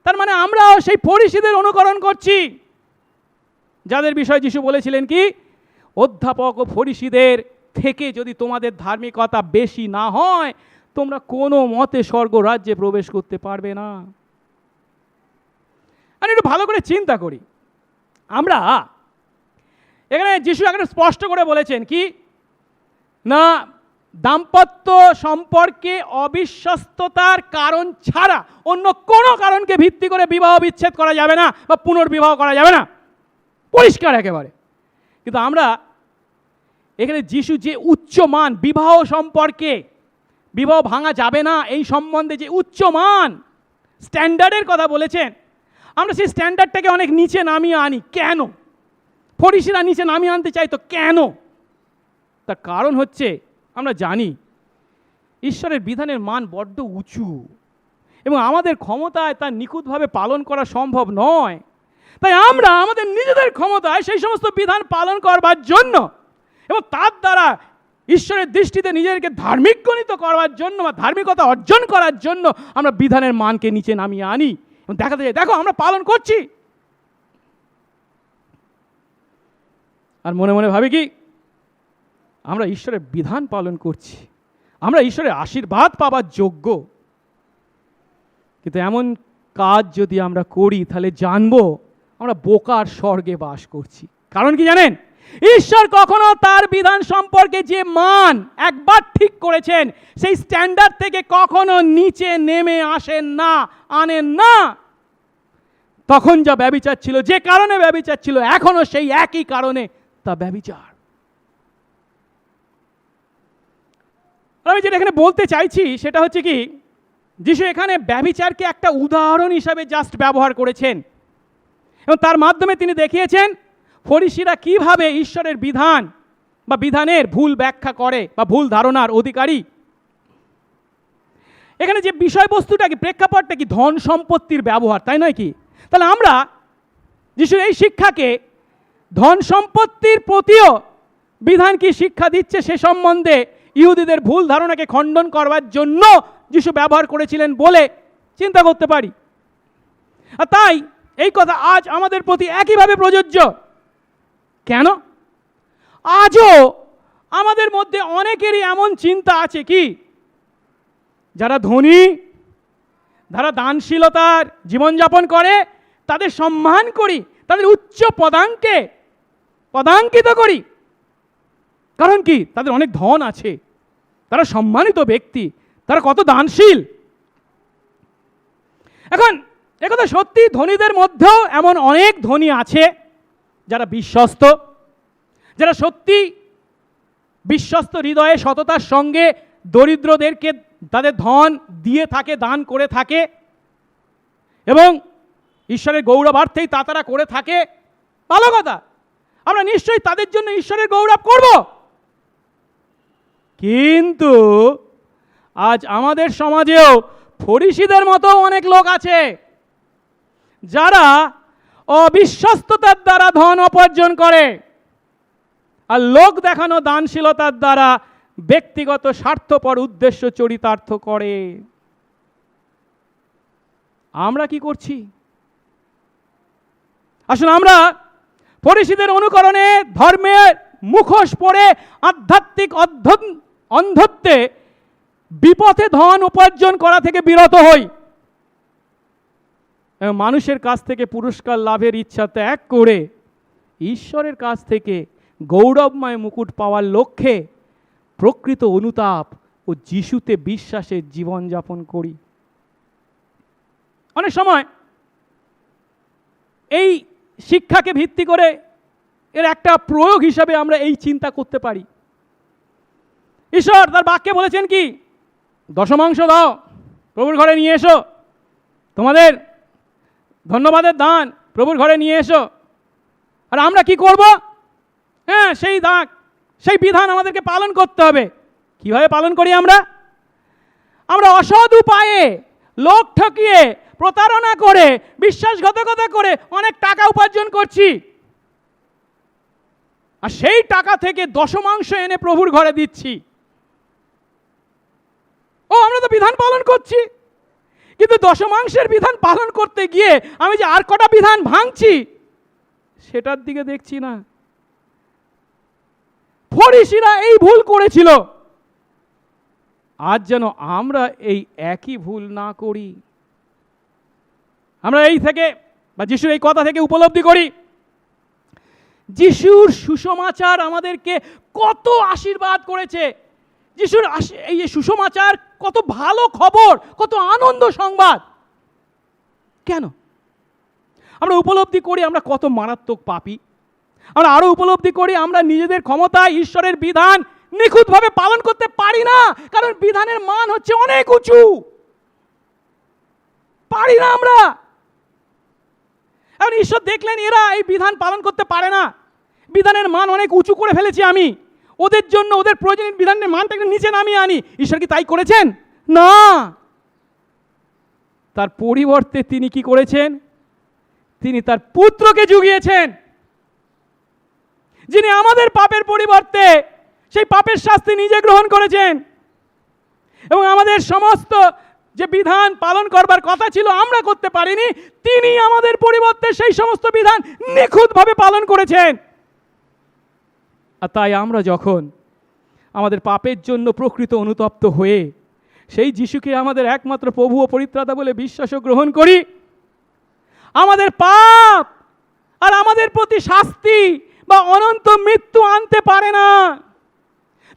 তার মানে আমরাও সেই ফরিসিদের অনুকরণ করছি, যাদের বিষয়ে যিশু বলেছিলেন কি অধ্যাপক ও ফরিসিদের থেকে যদি তোমাদের ধার্মিকতা বেশি না হয় তোমরা কোনো মতে স্বর্গ রাজ্যে প্রবেশ করতে পারবে না। আমি একটু ভালো করে চিন্তা করি, আমরা এখানে যিশু এখানে স্পষ্ট করে বলেছেন কি না, দাম্পত্য সম্পর্কে অবিশ্বস্ততার কারণ ছাড়া অন্য কোনো কারণকে ভিত্তি করে বিবাহ বিচ্ছেদ করা যাবে না বা পুনর্বিবাহ করা যাবে না, পরিষ্কার একেবারে। কিন্তু আমরা এখানে যিশু যে উচ্চমান বিবাহ সম্পর্কে, বিবাহ ভাঙা যাবে না এই সম্বন্ধে যে উচ্চমান স্ট্যান্ডার্ডের কথা বলেছেন, আমরা সেই স্ট্যান্ডার্ডটাকে অনেক নিচে নামিয়ে আনি। কেন ফরিসিরা নিচে নামিয়ে আনতে চাইতো? কেন? তার কারণ হচ্ছে আমরা জানি ঈশ্বরের বিধানের মান বড্ড উঁচু এবং আমাদের ক্ষমতায় তা নিখুঁতভাবে পালন করা সম্ভব নয়। তাই আমরা আমাদের নিজেদের ক্ষমতায় সেই সমস্ত বিধান পালন করবার জন্য এবং তার দ্বারা ঈশ্বরের দৃষ্টিতে নিজেদেরকে ধার্মিক গণিত করবার জন্য বা ধার্মিকতা অর্জন করার জন্য আমরা বিধানের মানকে নিচে নামিয়ে আনি এবং দেখাতে চাই দেখো আমরা পালন করছি। আর মনে মনে ভাবি কি, আমরা ঈশ্বরের বিধান পালন করছি, আমরা ঈশ্বরের আশীর্বাদ পাবার যোগ্য। কিন্তু এমন কাজ যদি আমরা করি তাহলে জানবো আমরা বোকার স্বর্গে বাস করছি। কারণ কি জানেন, ঈশ্বর কখনো তার বিধান সম্পর্কে যে মান একবার ঠিক করেছেন সেই স্ট্যান্ডার্ড থেকে কখনো নিচে নেমে আসেন না, আনেন না। তখন যা ব্যভিচার ছিল, যে কারণে ব্যভিচার ছিল, এখনো সেই একই কারণে তা ব্যভিচার। আমি যেটা এখানে বলতে চাইছি সেটা হচ্ছে কি, যিশু এখানে ব্যভিচারকে একটা উদাহরণ হিসাবে জাস্ট ব্যবহার করেছেন এবং তার মাধ্যমে তিনি দেখিয়েছেন ফরিসিরা কিভাবে ঈশ্বরের বিধান বা বিধানের ভুল ব্যাখ্যা করে বা ভুল ধারণার অধিকারী। এখানে যে বিষয়বস্তুটা কি, প্রেক্ষাপটটা কি, ধন সম্পত্তির ব্যবহার, তাই নয় কি? তাহলে আমরা যিশুর এই শিক্ষাকে ধন সম্পত্তির প্রতিও বিধান কি শিক্ষা দিচ্ছে সে সম্বন্ধে ইহুদিদের ভুল ধারণাকে খণ্ডন করবার জন্য যিশু ব্যবহার করেছিলেন বলে চিন্তা করতে পারি। আর তাই এই কথা আজ আমাদের প্রতি একইভাবে প্রযোজ্য। কেন? আজও আমাদের মধ্যে অনেকেরই এমন চিন্তা আছে কি, যারা ধনী, যারা দানশীলতার জীবনযাপন করে তাদের সম্মান করি, তাদের উচ্চ পদাঙ্কিত করি। কারণ কি, তাদের অনেক ধন আছে, তারা সম্মানিত ব্যক্তি, তারা কত দানশীল। এখন একথা সত্যি, ধনীদের মধ্যেও এমন অনেক ধনী আছে যারা বিশ্বস্ত, যারা সত্যি বিশ্বস্ত হৃদয়ে সততার সঙ্গে দরিদ্রদেরকে তাদের ধন দিয়ে থাকে, দান করে থাকে এবং ঈশ্বরের গৌরবার্থেই তা তারা করে থাকে। ভালো কথা, আমরা নিশ্চয়ই তাদের জন্য ঈশ্বরের গৌরব করব। কিন্তু আজ আমাদের সমাজেও ফরিসিদের মতো অনেক লোক আছে যারা অবিশ্বস্ততার দ্বারা ধন উপার্জন করে আর লোক দেখানো দানশীলতার দ্বারা ব্যক্তিগত স্বার্থপর উদ্দেশ্য চরিতার্থ করে। আমরা কি করছি? আসলে আমরা ফরিসিদের অনুকরণে ধর্মের মুখোশ পরে আধ্যাত্মিক অন্ধত্বে বিপথে ধন উপার্জন করা থেকে বিরত হই এবং মানুষের কাছ থেকে পুরস্কার লাভের ইচ্ছা ত্যাগ করে ঈশ্বরের কাছ থেকে গৌরবময় মুকুট পাওয়ার লক্ষ্যে প্রকৃত অনুতাপ ও যিশুতে বিশ্বাসের জীবনযাপন করি। অনেক সময় এই শিক্ষাকে ভিত্তি করে এর একটা প্রয়োগ হিসাবে আমরা এই চিন্তা করতে পারি। ঈশ্বর তার বাক্যে বলেছেন কি, দশমাংশ দাও, প্রভুর ঘরে নিয়ে এসো, তোমাদের ধন্যবাদের দান প্রভুর ঘরে নিয়ে এসো। আর আমরা কি করব? হ্যাঁ, সেই বিধান আমাদেরকে পালন করতে হবে। কিভাবে পালন করি আমরা? আমরা অসৎ উপায়ে, লোক ঠকিয়ে, প্রতারণা করে, বিশ্বাসঘাতকতা করে অনেক টাকা উপার্জন করছি আর সেই টাকা থেকে দশমাংশ এনে প্রভুর ঘরে দিচ্ছি। আমরা তো বিধান পালন করছি, কিন্তু দশমাংশের বিধান পালন করতে গিয়ে আমি যে আর কটা বিধান ভাঙছি সেটার দিকে দেখছি না। ফরিসিরা এই ভুল করেছিল, আজ যেন আমরা এই একই ভুল না করি। আমরা এই থেকে বা যিশুর এই কথা থেকে উপলব্ধি করি যিশুর সুসমাচার আমাদেরকে কত আশীর্বাদ করেছে। যিশুর এই সুসমাচার কত ভালো খবর, কত আনন্দ সংবাদ। কেন? আমরা উপলব্ধি করি আমরা কত মারাত্মক পাপী। আমরা আরো উপলব্ধি করি আমরা নিজেদের ক্ষমতায় ঈশ্বরের বিধান নিখুঁতভাবে পালন করতে পারি না, কারণ বিধানের মান হচ্ছে অনেক উঁচু। পারি না আমরা। এখন ঈশ্বর দেখলেন এরা এই বিধান পালন করতে পারে না, বিধানের মান অনেক উঁচু করে ফেলেছি আমি, ওদের জন্য ওদের প্রয়োজনীয় বিধানের মানটাকে নিচে নামিয়ে আনি। ঈশ্বর কি তাই করেছেন? না, তার পরিবর্তে তিনি কি করেছেন? তিনি তার পুত্রকে জুগিয়েছেন, যিনি আমাদের পাপের পরিবর্তে সেই পাপের শাস্তি নিজে গ্রহণ করেছেন এবং আমাদের সমস্ত যে বিধান পালন করবার কথা ছিল আমরা করতে পারিনি, তিনি আমাদের পরিবর্তে সেই সমস্ত বিধান নিখুঁতভাবে পালন করেছেন। আর তাই আমরা যখন আমাদের পাপের জন্য প্রকৃত অনুতপ্ত হয়ে সেই যিশুকে আমাদের একমাত্র প্রভু ও পরিত্রাতা বলে বিশ্বাস ও গ্রহণ করি, আমাদের পাপ আর আমাদের প্রতি শাস্তি বা অনন্ত মৃত্যু আনতে পারে না।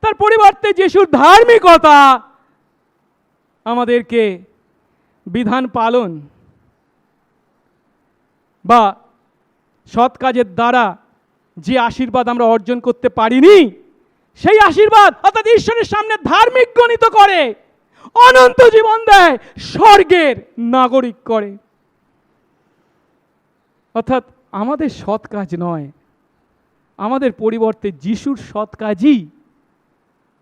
তার পরিবর্তে যিশুর ধার্মিকতা আমাদেরকে বিধান পালন বা সৎ কাজের দ্বারা যে আশীর্বাদ আমরা অর্জন করতে পারিনি, সেই আশীর্বাদ অর্থাৎ ঈশ্বরের সামনে ধার্মিক গণিত করে, অনন্ত জীবন দেয়, স্বর্গের নাগরিক করে। অর্থাৎ আমাদের সৎ কাজ নয়, আমাদের পরিবর্তে যিশুর সৎ কাজই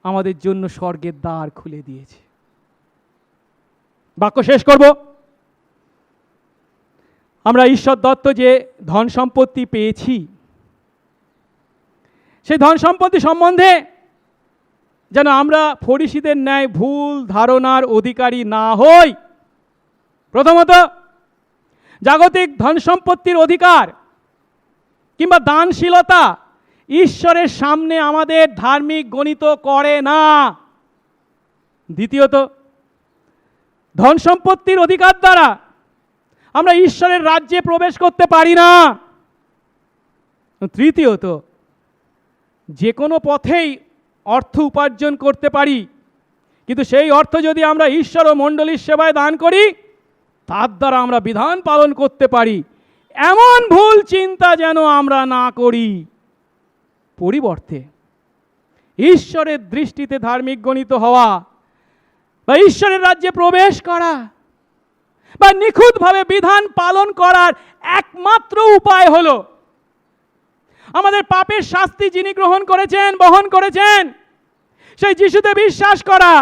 আমাদের জন্য স্বর্গের দ্বার খুলে দিয়েছে। বাক্য শেষ করব। আমরা ঈশ্বর দত্ত যে ধন সম্পত্তি পেয়েছি, সেই ধন সম্পত্তি সম্বন্ধে যেন আমরা ফরিসীদের ন্যায় ভুল ধারণার অধিকারী না হই। প্রথমত, জাগতিক ধন সম্পত্তির অধিকার কিংবা দানশীলতা ঈশ্বরের সামনে আমাদের ধার্মিক গণিত করে না। দ্বিতীয়ত, ধন সম্পত্তির অধিকার দ্বারা আমরা ঈশ্বরের রাজ্যে প্রবেশ করতে পারি না। তৃতীয়ত, যে কোনো পথেই অর্থ উপার্জন করতে পারি, কিন্তু সেই অর্থ যদি আমরা ঈশ্বর ও মণ্ডলীর সেবায় দান করি, তার দ্বারা আমরা বিধান পালন করতে পারি, এমন ভুল চিন্তা যেন আমরা না করি। পরিবর্তে ঈশ্বরের দৃষ্টিতে ধার্মিক গণিত হওয়া বা ঈশ্বরের রাজ্যে প্রবেশ করা বা নিখুঁতভাবে বিধান পালন করার একমাত্র উপায় হলো আমাদের পাপের শাস্তি যিনি গ্রহণ করেছেন, বহন করেছেন, সেই যিশুতে বিশ্বাস করা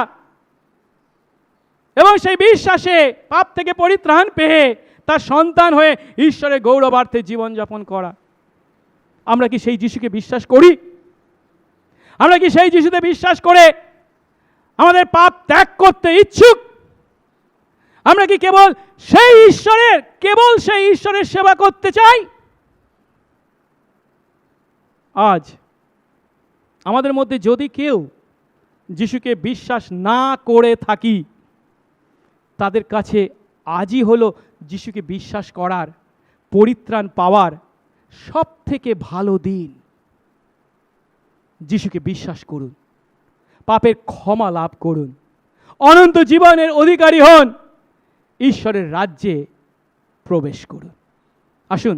এবং সেই বিশ্বাসে পাপ থেকে পরিত্রাণ পেয়ে তার সন্তান হয়ে ঈশ্বরের গৌরবার্থে জীবনযাপন করা। আমরা কি সেই যিশুকে বিশ্বাস করি? আমরা কি সেই যিশুতে বিশ্বাস করে আমাদের পাপ ত্যাগ করতে ইচ্ছুক? আমরা কি কেবল সেই ঈশ্বরের সেবা করতে চাই? আজ আমাদের মধ্যে যদি কেউ যিশুকে বিশ্বাস না করে থাকি, তাদের কাছে আজই হলো যিশুকে বিশ্বাস করার, পরিত্রাণ পাওয়ার সব থেকে ভালো দিন। যিশুকে বিশ্বাস করুন, পাপের ক্ষমা লাভ করুন, অনন্ত জীবনের অধিকারী হন, ঈশ্বরের রাজ্যে প্রবেশ করুন। আসুন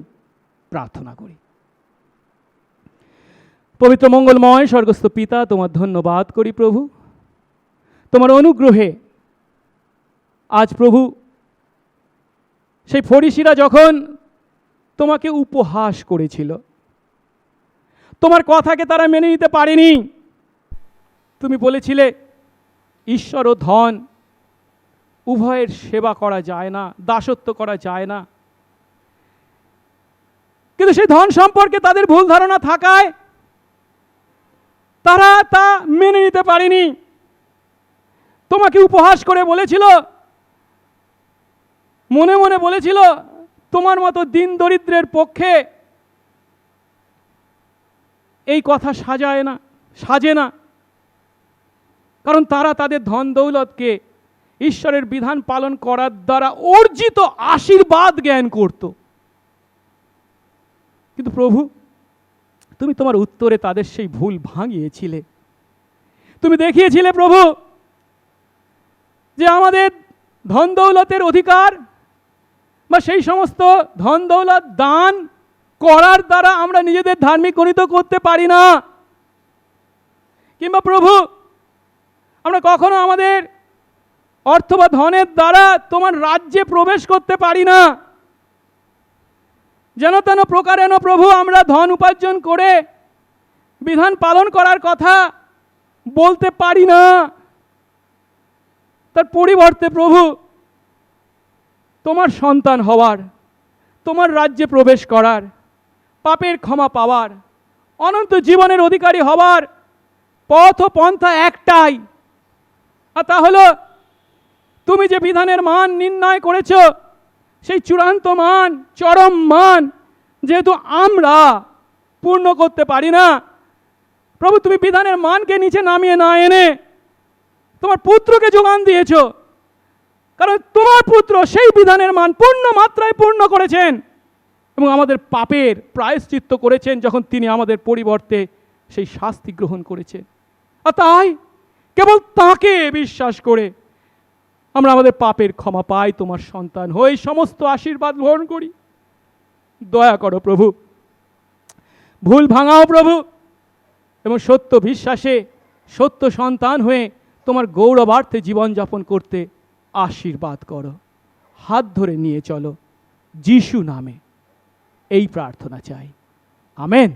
প্রার্থনা করি। পবিত্র মঙ্গলময় স্বর্গস্থ পিতা, তোমার ধন্যবাদ করি প্রভু, তোমার অনুগ্রহে আজ প্রভু সেই ফরিসীরা যখন তোমাকে উপহাস করেছিল, তোমার কথাকে তারা মেনে নিতে পারেনি। তুমি বলেছিলে ঈশ্বর ও ধন উভয়ের সেবা করা যায় না, দাসত্ব করা যায় না। কিন্তু সেই ধন সম্পর্কে তাদের ভুল ধারণা থাকায় তারা তা মেনে নিতে পারেনি। তোমাকে উপহাস করে বলেছিল, মনে মনে বলেছিল, তোমার মতো দিন দরিদ্রের পক্ষে এই কথা সাজে না। কারণ তারা তাদের ধন দৌলতকে ঈশ্বরের বিধান পালন করার দ্বারা অর্জিত আশীর্বাদ জ্ঞান করত। কিন্তু প্রভু, তুমি তোমার উত্তরে তাদের সেই ভুল ভাঙিয়েছিলে। তুমি দেখিয়েছিলে প্রভু যে আমাদের ধন দৌলতের অধিকার বা সেই সমস্ত ধন দৌলত দান করার দ্বারা আমরা নিজেদের ধার্মিক গণিত করতে পারি না, কিংবা প্রভু আমরা কখনো আমাদের অর্থ বা ধনের দ্বারা তোমার রাজ্যে প্রবেশ করতে পারি না। যেন তেন প্রকারেণ প্রভু আমরা ধন উপার্জন করে বিধান পালন করার কথা বলতে পারি না। তার পরিবর্তে প্রভু তোমার সন্তান হওয়ার, তোমার রাজ্যে প্রবেশ করার, পাপের ক্ষমা পাওয়ার, অনন্ত জীবনের অধিকারী হওয়ার পথ ও পন্থা একটাই, আর তা হলো তুমি যে বিধানের মান নির্ণয় করেছ, সেই চূড়ান্ত মান, চরম মান যেহেতু আমরা পূর্ণ করতে পারি না, প্রভু তুমি বিধানের মানকে নিচে নামিয়ে না এনে তোমার পুত্রকে যোগান দিয়েছ, কারণ তোমার পুত্র সেই বিধানের মান পূর্ণ মাত্রায় পূর্ণ করেছেন এবং আমাদের পাপের প্রায়শ্চিত্ত করেছেন যখন তিনি আমাদের পরিবর্তে সেই শাস্তি গ্রহণ করেছেন। আর তাই কেবল তাকে বিশ্বাস করে আমরা আমাদের পাপের ক্ষমা পাই, তোমার সন্তান হই, সমস্ত আশীর্বাদ গ্রহণ করি। দয়া করো প্রভু, ভুল ভাঙাও প্রভু, এবং সত্য বিশ্বাসে সত্য সন্তান হয়ে তোমার গৌরবার্থে জীবনযাপন করতে আশীর্বাদ করো। হাত ধরে নিয়ে চলো, যিশু নামে এই প্রার্থনা চাই, আমেন।